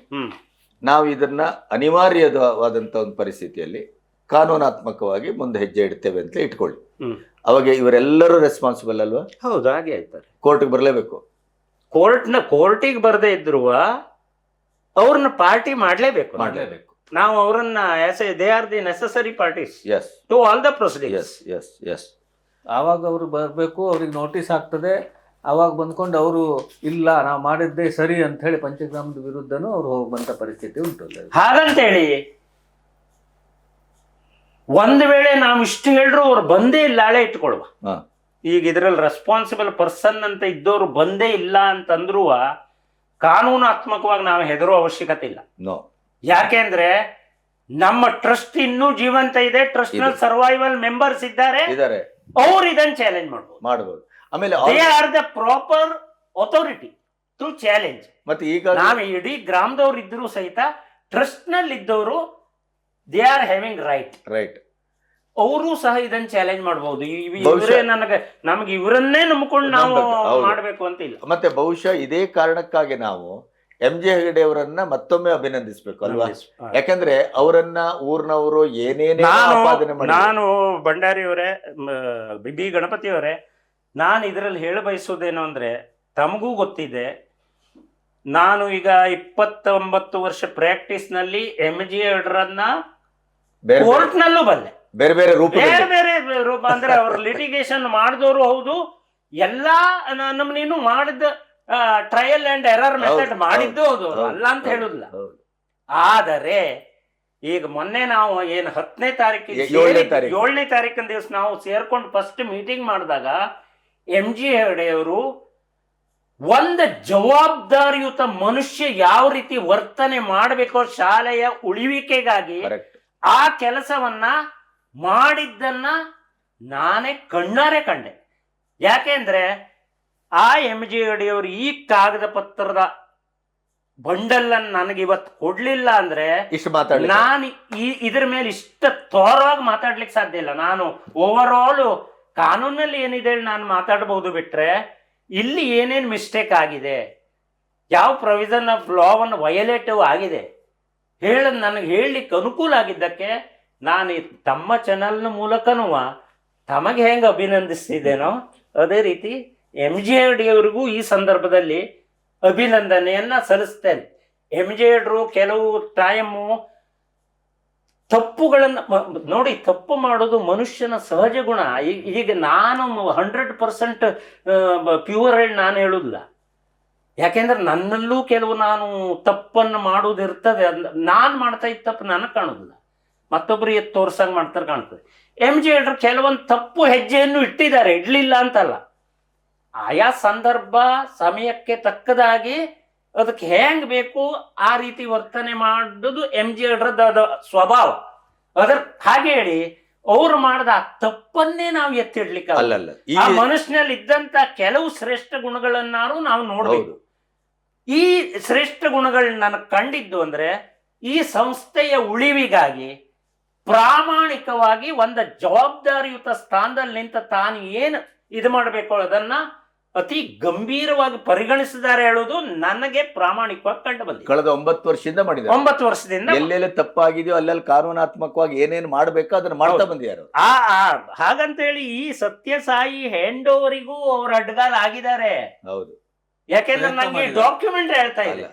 ನಾವು ಇದನ್ನ ಅನಿವಾರ್ಯವಾದಂತ ಒಂದು ಪರಿಸ್ಥಿತಿಯಲ್ಲಿ ಕಾನೂನಾತ್ಮಕವಾಗಿ ಮುಂದೆ ಹೆಜ್ಜೆ ಇಡ್ತೇವೆ ಅಂತ ಇಟ್ಕೊಳ್ಳಿ. ಅವಾಗ ಇವರೆಲ್ಲರೂ ರೆಸ್ಪಾನ್ಸಿಬಲ್ ಅಲ್ವಾ? ಹೌದು, ಹಾಗೆ ಆಯ್ತಾರೆ. ಕೋರ್ಟ್ಗೆ ಬರಲೇಬೇಕು. ಕೋರ್ಟಿಗೆ ಬರದೇ ಇದ್ರು ಅವ್ರನ್ನ ಪಾರ್ಟಿ ಮಾಡ್ಲೇಬೇಕು. ನಾವು ಅವರನ್ನ they are the necessary parties as to all the proceedings. Yes yes yes ಆವಾಗ ಅವರು ಬರಬೇಕು, ಅವ್ರಿಗೆ ನೋಟಿಸ್ ಆಗ್ತದೆ. ಆವಾಗ ಬಂದ್ಕೊಂಡು ಅವರು ಇಲ್ಲ ನಾವು ಮಾಡಿದ್ದೇ ಸರಿ ಅಂತ ಹೇಳಿ ಪಂಚಗ್ರಾಮದ ವಿರುದ್ಧನೂ ಅವ್ರು ಹೋಗುವಂತ ಪರಿಸ್ಥಿತಿ ಉಂಟು. ಹಾಗಂತೇಳಿ ಒಂದು ವೇಳೆ ನಾವು ಇಷ್ಟು ಹೇಳಿದ್ರು ಅವ್ರು ಬಂದೇ ಇಲ್ಲ, ಹಳೆ ಇಟ್ಕೊಳ್ವ. ಈಗ ಇದರಲ್ಲಿ ರೆಸ್ಪಾನ್ಸಿಬಲ್ ಪರ್ಸನ್ ಅಂತ ಇದ್ದವ್ರು ಬಂದೇ ಇಲ್ಲ ಅಂತಂದ್ರೂ ಕಾನೂನಾತ್ಮಕವಾಗಿ ನಾವು ಹೆದರೋ ಅವಶ್ಯಕತೆ ಇಲ್ಲ. ಯಾಕೆಂದ್ರೆ ನಮ್ಮ ಟ್ರಸ್ಟ್ ಇನ್ನೂ ಜೀವಂತ ಇದೆ, ಟ್ರಸ್ಟ್ ನಲ್ಲಿ ಸರ್ವೈವಲ್ ಮೆಂಬರ್ಸ್ ಇದ್ದಾರೆ, ಅವ್ರು ಇದನ್ನ ಚಾಲೆಂಜ್ ಮಾಡಬಹುದು. ಆಮೇಲೆ they are the proper authority to challenge. ಮತ್ತೆ ಈಗ ನಾವು ಇಡೀ ಗ್ರಾಮದವ್ರು ಇದ್ರು ಸಹಿತ ಟ್ರಸ್ಟ್ ನಲ್ಲಿ ಇದ್ದವರು ದೇ ಆರ್ ಹ್ಯಾವಿಂಗ್ ರೈಟ್. ಅವರು ಸಹ ಇದನ್ನ ಚಾಲೆಂಜ್ ಮಾಡಬಹುದು. ಇವರೇ ನಮಗೆ ಇವರನ್ನೇ ನಂಬಿಕೊಂಡು ನಾವು ಮಾಡಬೇಕು ಅಂತ ಇಲ್ಲ. ಮತ್ತೆ ಬಹುಶಃ ಇದೇ ಕಾರಣಕ್ಕಾಗಿ ನಾವು MJ ಹೆಗಡೆ ಅವರನ್ನ ಮತ್ತೊಮ್ಮೆ ಅಭಿನಂದಿಸಬೇಕು ಅಲ್ವಾ? ಯಾಕಂದ್ರೆ ಅವರನ್ನ ಊರ್ನವರು ಏನೇನೇ ಆಪಾದನೆ ಮಾಡಿ, ನಾನು ಭಂಡಾರಿ ಅವರೇ, ಬಿ ಗಣಪತಿ ಅವರೇ, ನಾನು ಇದರಲ್ಲಿ ಹೇಳ ಬಯಸೋದೇನು ಅಂದ್ರೆ, ತಮಗೂ ಗೊತ್ತಿದೆ, ನಾನು ಈಗ 29 ವರ್ಷ ಪ್ರಾಕ್ಟೀಸ್ ನಲ್ಲಿ MJ ಹೆಗಡೆರನ್ನ ಕೋರ್ಟ್ ನಲ್ಲೂ ಬಂದೆ, ಬೇರೆ ಬೇರೆ ರೂಪ ಅಂದ್ರೆ ಅವ್ರ ಲಿಟಿಗೇಷನ್ ಮಾಡಿದವರು ಹೌದು, ಎಲ್ಲಾ ನಮ್ಮನೇನು ಮಾಡಿದ ಟ್ರಯಲ್ ಅಂಡ್ ಎರರ್ ಮೆಥಡ್ ಮಾಡಿದ್ದು ಹೌದು, ಅಲ್ಲ ಅಂತ ಹೇಳುದಿಲ್ಲ. ಆದರೆ ಈಗ ಮೊನ್ನೆ ನಾವು ಏನು 10ನೇ ತಾರೀಕಿಗೆ 7ನೇ ತಾರೀಕಿನ ದಿವಸ ನಾವು ಸೇರ್ಕೊಂಡು ಫಸ್ಟ್ ಮೀಟಿಂಗ್ ಮಾಡಿದಾಗ MJ ಹೆಗಡೆ ಅವರು ಒಂದು ಜವಾಬ್ದಾರಿಯುತ ಮನುಷ್ಯ ಯಾವ ರೀತಿ ವರ್ತನೆ ಮಾಡಬೇಕೋ ಶಾಲೆಯ ಉಳಿವಿಕೆಗಾಗಿ ಆ ಕೆಲಸವನ್ನ ಮಾಡಿದ್ದನ್ನ ನಾನೇ ಕಣ್ಣಾರೆ ಕಂಡೆ. ಯಾಕೆಂದ್ರೆ ಆ MJ ಹೆಗಡೆಯವರು ಈ ಕಾಗದ ಪತ್ರದ ಬಂಡಲ್ ಅನ್ನು ನನಗೆ ಇವತ್ತು ಕೊಡ್ಲಿಲ್ಲ ಅಂದ್ರೆ ನಾನು ಇದ್ರ ಮೇಲೆ ಇಷ್ಟ ತೋರವಾಗಿ ಮಾತಾಡ್ಲಿಕ್ಕೆ ಸಾಧ್ಯ ಇಲ್ಲ. ನಾನು ಓವರ್ ಆಲ್ ಕಾನೂನಲ್ಲಿ ಏನಿದೆ ನಾನು ಮಾತಾಡಬಹುದು, ಬಿಟ್ರೆ ಇಲ್ಲಿ ಏನೇನು ಮಿಸ್ಟೇಕ್ ಆಗಿದೆ, ಯಾವ ಪ್ರೊವಿಷನ್ ಆಫ್ ಲಾವನ್ನು ವಯಲೇಟಿವ್ ಆಗಿದೆ ನನಗೆ ಹೇಳಲಿಕ್ಕೆ ಅನುಕೂಲ ಆಗಿದ್ದಕ್ಕೆ ನಾನು ತಮ್ಮ ಚಾನಲ್ನ ಮೂಲಕನೂ ತಮಗೆ ಹೆಂಗೆ ಅಭಿನಂದಿಸ್ತಿದ್ದೇನೋ ಅದೇ ರೀತಿ MJ ಹೆಗಡೆಯವರಿಗೂ ಈ ಸಂದರ್ಭದಲ್ಲಿ ಅಭಿನಂದನೆಯನ್ನ ಸಲ್ಲಿಸ್ತೇನೆ. MJ ಹೆಗಡೆರು ಕೆಲವು ಟೈಮು ತಪ್ಪುಗಳನ್ನು ನೋಡಿ, ತಪ್ಪು ಮಾಡೋದು ಮನುಷ್ಯನ ಸಹಜ ಗುಣ. ಈಗ ನಾನು 100% ಪ್ಯೂರ್ ಹೇಳಿ ನಾನು ಹೇಳುದಿಲ್ಲ, ಯಾಕೆಂದ್ರೆ ನನ್ನಲ್ಲೂ ಕೆಲವು ನಾನು ತಪ್ಪನ್ನು ಮಾಡೋದು ಇರ್ತದೆ. ನಾನು ಮಾಡ್ತಾ ಇದ್ದ ತಪ್ಪು ನನಗೆ ಕಾಣುದಿಲ್ಲ, ಮತ್ತೊಬ್ಬರಿಗೆ ತೋರ್ಸಂಗ್ ಮಾಡ್ತಾರೆ ಕಾಣ್ತದೆ. MJ ಹೆಗಡೆರು ಕೆಲವೊಂದು ತಪ್ಪು ಹೆಜ್ಜೆಯನ್ನು ಇಟ್ಟಿದ್ದಾರೆ, ಇಡ್ಲಿಲ್ಲ ಅಂತಲ್ಲ. ಆಯಾ ಸಂದರ್ಭ ಸಮಯಕ್ಕೆ ತಕ್ಕದಾಗಿ ಅದಕ್ಕೆ ಹೆಂಗ್ ಬೇಕು ಆ ರೀತಿ ವರ್ತನೆ ಮಾಡೋದು MJ ಹೆಗಡೆರದ ಸ್ವಭಾವ. ಹಾಗೆ ಹೇಳಿ ಅವ್ರು ಮಾಡಿದ ಆ ತಪ್ಪನ್ನೇ ನಾವು ಎತ್ತಿಡ್ಲಿಕ್ಕೆ ಅಲ್ಲ. ಆ ಮನುಷ್ಯನಲ್ಲಿ ಇದ್ದಂತ ಕೆಲವು ಶ್ರೇಷ್ಠ ಗುಣಗಳನ್ನಾರು ನಾವು ನೋಡ್ಬೇಕು. ಈ ಶ್ರೇಷ್ಠ ಗುಣಗಳನ್ನ ನನಗೆ ಕಂಡಿದ್ದು ಅಂದ್ರೆ ಈ ಸಂಸ್ಥೆಯ ಉಳಿವಿಗಾಗಿ ಪ್ರಾಮಾಣಿಕವಾಗಿ ಒಂದು ಜವಾಬ್ದಾರಿಯುತ ಸ್ಥಾನದಲ್ಲಿ ನಿಂತ ತಾನು ಏನು ಇದು ಮಾಡಬೇಕು ಅದನ್ನ ಅತಿ ಗಂಭೀರವಾಗಿ ಪರಿಗಣಿಸಿದ್ದಾರೆ ಹೇಳುವುದು ನನಗೆ ಪ್ರಾಮಾಣಿಕವಾಗಿ ಕಂಡು ಬಂದಿದೆ. ಕಳೆದ 9 ವರ್ಷದಿಂದ ಮಾಡಿದ್ದಾರೆ. 9 ವರ್ಷದಿಂದ ಎಲ್ಲೆಲ್ಲಿ ತಪ್ಪಾಗಿದೆಯೋ ಅಲ್ಲೆಲ್ಲಿ ಕಾನೂನಾತ್ಮಕವಾಗಿ ಏನೇನು ಮಾಡ್ಬೇಕೋ ಅದನ್ನ ಮಾಡ್ತಾ ಬಂದಿದ್ದಾರೆ. ಹಾಗಂತೇಳಿ ಈ ಸತ್ಯಸಾಯಿ ಹ್ಯಾಂಡ್ ಓವರಿಗೂ ಅವ್ರ ಅಡ್ಗಾಲ ಆಗಿದ್ದಾರೆ. ಹೌದು, ಯಾಕೆಂದ್ರೆ ನಂಗೆ ಡಾಕ್ಯುಮೆಂಟ್ ಹೇಳ್ತಾ ಇದೆ,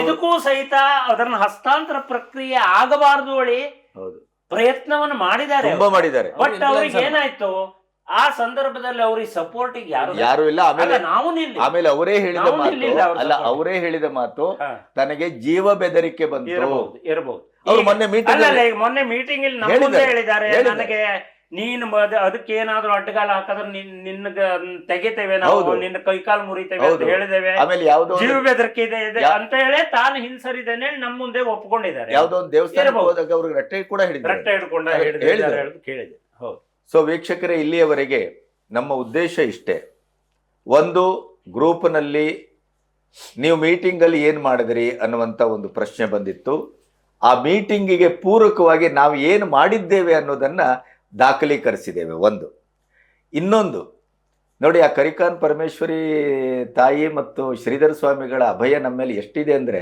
ಇದಕ್ಕೂ ಸಹಿತ ಅದನ್ನ ಹಸ್ತಾಂತರ ಪ್ರಕ್ರಿಯೆ ಆಗಬಾರದು ಹೇಳಿ ಪ್ರಯತ್ನವನ್ನು ಮಾಡಿದ್ದಾರೆ. ಬಟ್ ಅವ್ರಿಗೆ ಏನಾಯ್ತು, ಆ ಸಂದರ್ಭದಲ್ಲಿ ಅವ್ರಿಗೆ ಸಪೋರ್ಟಿಗೆ ಯಾರು ಇಲ್ಲ. ಆಮೇಲೆ ಅವರೇ ಹೇಳಿದ ಮಾತು ತನಗೆ ಜೀವ ಬೆದರಿಕೆ ಬಂತು ಇರಬಹುದು. ಮೊನ್ನೆ ಮೀಟಿಂಗ್ ಇಲ್ಲಿ ನಮ್ಮ ಮುಂದೆ ಹೇಳಿದ್ದಾರೆ, ನನಗೆ ನೀನು ಅದಕ್ಕೆ ಏನಾದ್ರು ಅಡ್ಡಗಾಲ ಹಾಕಿದ್ರೆ ನಿನ್ನ ತೆಗಿತೇವೆ, ನಾವು ನಿನ್ನ ಕೈಕಾಲು ಮುರಿತೇವೆ ಅಂತ ಹೇಳಿದ್ದೇವೆ, ಜೀವ ಬೆದರಿಕೆ ಇದೆ ಅಂತ ಹೇಳಿ ತಾನು ಹಿಂಸರಿದ್ದೇನೆ ನಮ್ಮ ಮುಂದೆ ಒಪ್ಕೊಂಡಿದ್ದಾರೆ. ಯಾವ್ದೋ ಒಂದು ದೇವಸ್ಥಾನಕ್ಕೆ ಅವ್ರಿಗೆ ರಟ್ಟೆ ಕೂಡ ಕೇಳಿದೆ. ಹೌದು. ಸೊ ವೀಕ್ಷಕರೇ, ಇಲ್ಲಿಯವರೆಗೆ ನಮ್ಮ ಉದ್ದೇಶ ಇಷ್ಟೇ. ಒಂದು ಗ್ರೂಪ್ನಲ್ಲಿ ನೀವು ಮೀಟಿಂಗಲ್ಲಿ ಏನು ಮಾಡಿದ್ರಿ ಅನ್ನುವಂಥ ಒಂದು ಪ್ರಶ್ನೆ ಬಂದಿತ್ತು. ಆ ಮೀಟಿಂಗಿಗೆ ಪೂರಕವಾಗಿ ನಾವು ಏನು ಮಾಡಿದ್ದೇವೆ ಅನ್ನೋದನ್ನು ದಾಖಲೀಕರಿಸಿದ್ದೇವೆ. ಒಂದು. ಇನ್ನೊಂದು ನೋಡಿ, ಆ ಕರಿಕಾನ್ ಪರಮೇಶ್ವರಿ ತಾಯಿ ಮತ್ತು ಶ್ರೀಧರ ಸ್ವಾಮಿಗಳ ಅಭಯ ನಮ್ಮ ಮೇಲೆ ಎಷ್ಟಿದೆ ಅಂದರೆ,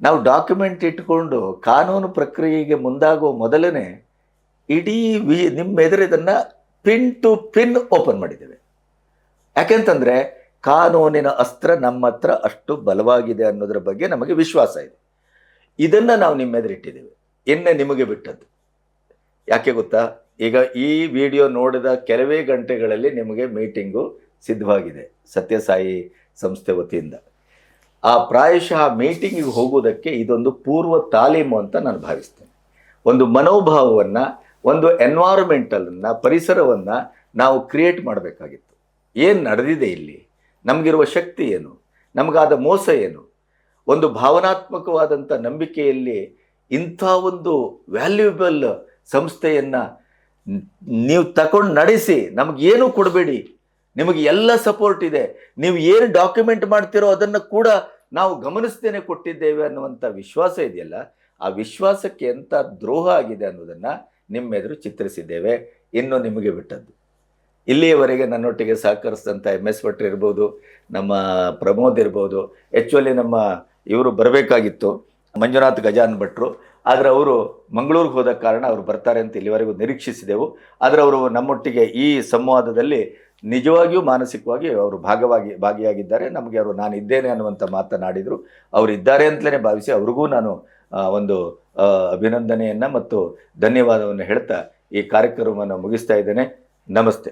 ನಾವು ಡಾಕ್ಯುಮೆಂಟ್ ಇಟ್ಕೊಂಡು ಕಾನೂನು ಪ್ರಕ್ರಿಯೆಗೆ ಮುಂದಾಗುವ ಮೊದಲನೇ ಇಡೀ ನಿಮ್ಮ ಎದುರು ಇದನ್ನು ಪಿನ್ ಟು ಪಿನ್ ಓಪನ್ ಮಾಡಿದ್ದೇವೆ. ಯಾಕೆಂತಂದರೆ ಕಾನೂನಿನ ಅಸ್ತ್ರ ನಮ್ಮ ಹತ್ರ ಅಷ್ಟು ಬಲವಾಗಿದೆ ಅನ್ನೋದ್ರ ಬಗ್ಗೆ ನಮಗೆ ವಿಶ್ವಾಸ ಇದೆ. ಇದನ್ನು ನಾವು ನಿಮ್ಮೆದುರಿಟ್ಟಿದ್ದೇವೆ. ಇನ್ನು ನಿಮಗೆ ಬಿಟ್ಟದ್ದು. ಯಾಕೆ ಗೊತ್ತಾ, ಈಗ ಈ ವಿಡಿಯೋ ನೋಡಿದ ಕೆಲವೇ ಗಂಟೆಗಳಲ್ಲಿ ನಿಮಗೆ ಮೀಟಿಂಗು ಸಿದ್ಧವಾಗಿದೆ ಸತ್ಯಸಾಯಿ ಸಂಸ್ಥೆ ವತಿಯಿಂದ. ಆ ಪ್ರಾಯಶಃ ಮೀಟಿಂಗಿಗೆ ಹೋಗುವುದಕ್ಕೆ ಇದೊಂದು ಪೂರ್ವ ತಾಲೀಮು ಅಂತ ನಾನು ಭಾವಿಸ್ತೇನೆ. ಒಂದು ಮನೋಭಾವವನ್ನು, ಒಂದು ಎನ್ವೈರನ್ಮೆಂಟಲನ್ನು, ಪರಿಸರವನ್ನು ನಾವು ಕ್ರಿಯೇಟ್ ಮಾಡಬೇಕಾಗಿತ್ತು. ಏನು ನಡೆದಿದೆ ಇಲ್ಲಿ, ನಮಗಿರುವ ಶಕ್ತಿ ಏನು, ನಮಗಾದ ಮೋಸ ಏನು, ಒಂದು ಭಾವನಾತ್ಮಕವಾದಂಥ ನಂಬಿಕೆಯಲ್ಲಿ ಇಂಥ ಒಂದು ವ್ಯಾಲ್ಯೂಬಲ್ ಸಂಸ್ಥೆಯನ್ನು ನೀವು ತಗೊಂಡು ನಡೆಸಿ ನಮಗೇನು ಕೊಡಬೇಡಿ, ನಿಮಗೆ ಎಲ್ಲ ಸಪೋರ್ಟ್ ಇದೆ, ನೀವು ಏನು ಡಾಕ್ಯುಮೆಂಟ್ ಮಾಡ್ತಿರೋ ಅದನ್ನು ಕೂಡ ನಾವು ಗಮನಿಸ್ತೇನೆ ಕೊಟ್ಟಿದ್ದೇವೆ ಅನ್ನುವಂಥ ವಿಶ್ವಾಸ ಇದೆಯಲ್ಲ, ಆ ವಿಶ್ವಾಸಕ್ಕೆ ಎಂಥ ದ್ರೋಹ ಆಗಿದೆ ಅನ್ನೋದನ್ನು ನಿಮ್ಮೆದುರು ಚಿತ್ರಿಸಿದ್ದೇವೆ. ಇನ್ನು ನಿಮಗೆ ಬಿಟ್ಟದ್ದು. ಇಲ್ಲಿಯವರೆಗೆ ನನ್ನೊಟ್ಟಿಗೆ ಸಹಕರಿಸಿದಂಥ MS ಭಟ್ರು ಇರ್ಬೋದು, ನಮ್ಮ ಪ್ರಮೋದ್ ಇರ್ಬೋದು, ಆ್ಯಕ್ಚುಲಿ ನಮ್ಮ ಇವರು ಬರಬೇಕಾಗಿತ್ತು ಮಂಜುನಾಥ್ ಗಜಾನ್ ಭಟ್ರು, ಆದರೆ ಅವರು ಮಂಗಳೂರಿಗೆ ಹೋದ ಕಾರಣ ಅವರು ಬರ್ತಾರೆ ಅಂತ ಇಲ್ಲಿವರೆಗೂ ನಿರೀಕ್ಷಿಸಿದೆವು. ಆದರೆ ಅವರು ನಮ್ಮೊಟ್ಟಿಗೆ ಈ ಸಂವಾದದಲ್ಲಿ ನಿಜವಾಗಿಯೂ ಮಾನಸಿಕವಾಗಿ ಅವರು ಭಾಗಿಯಾಗಿದ್ದಾರೆ. ನಮಗೆ ಅವರು ನಾನು ಇದ್ದೇನೆ ಅನ್ನುವಂಥ ಮಾತನಾಡಿದರು. ಅವರು ಇದ್ದಾರೆ ಅಂತಲೇ ಭಾವಿಸಿ ಅವ್ರಿಗೂ ನಾನು ಒಂದು ಅಭಿನಂದನೆಯನ್ನು ಮತ್ತು ಧನ್ಯವಾದವನ್ನು ಹೇಳ್ತಾ ಈ ಕಾರ್ಯಕ್ರಮವನ್ನು ಮುಗಿಸ್ತಾ ಇದ್ದೇನೆ. ನಮಸ್ತೆ.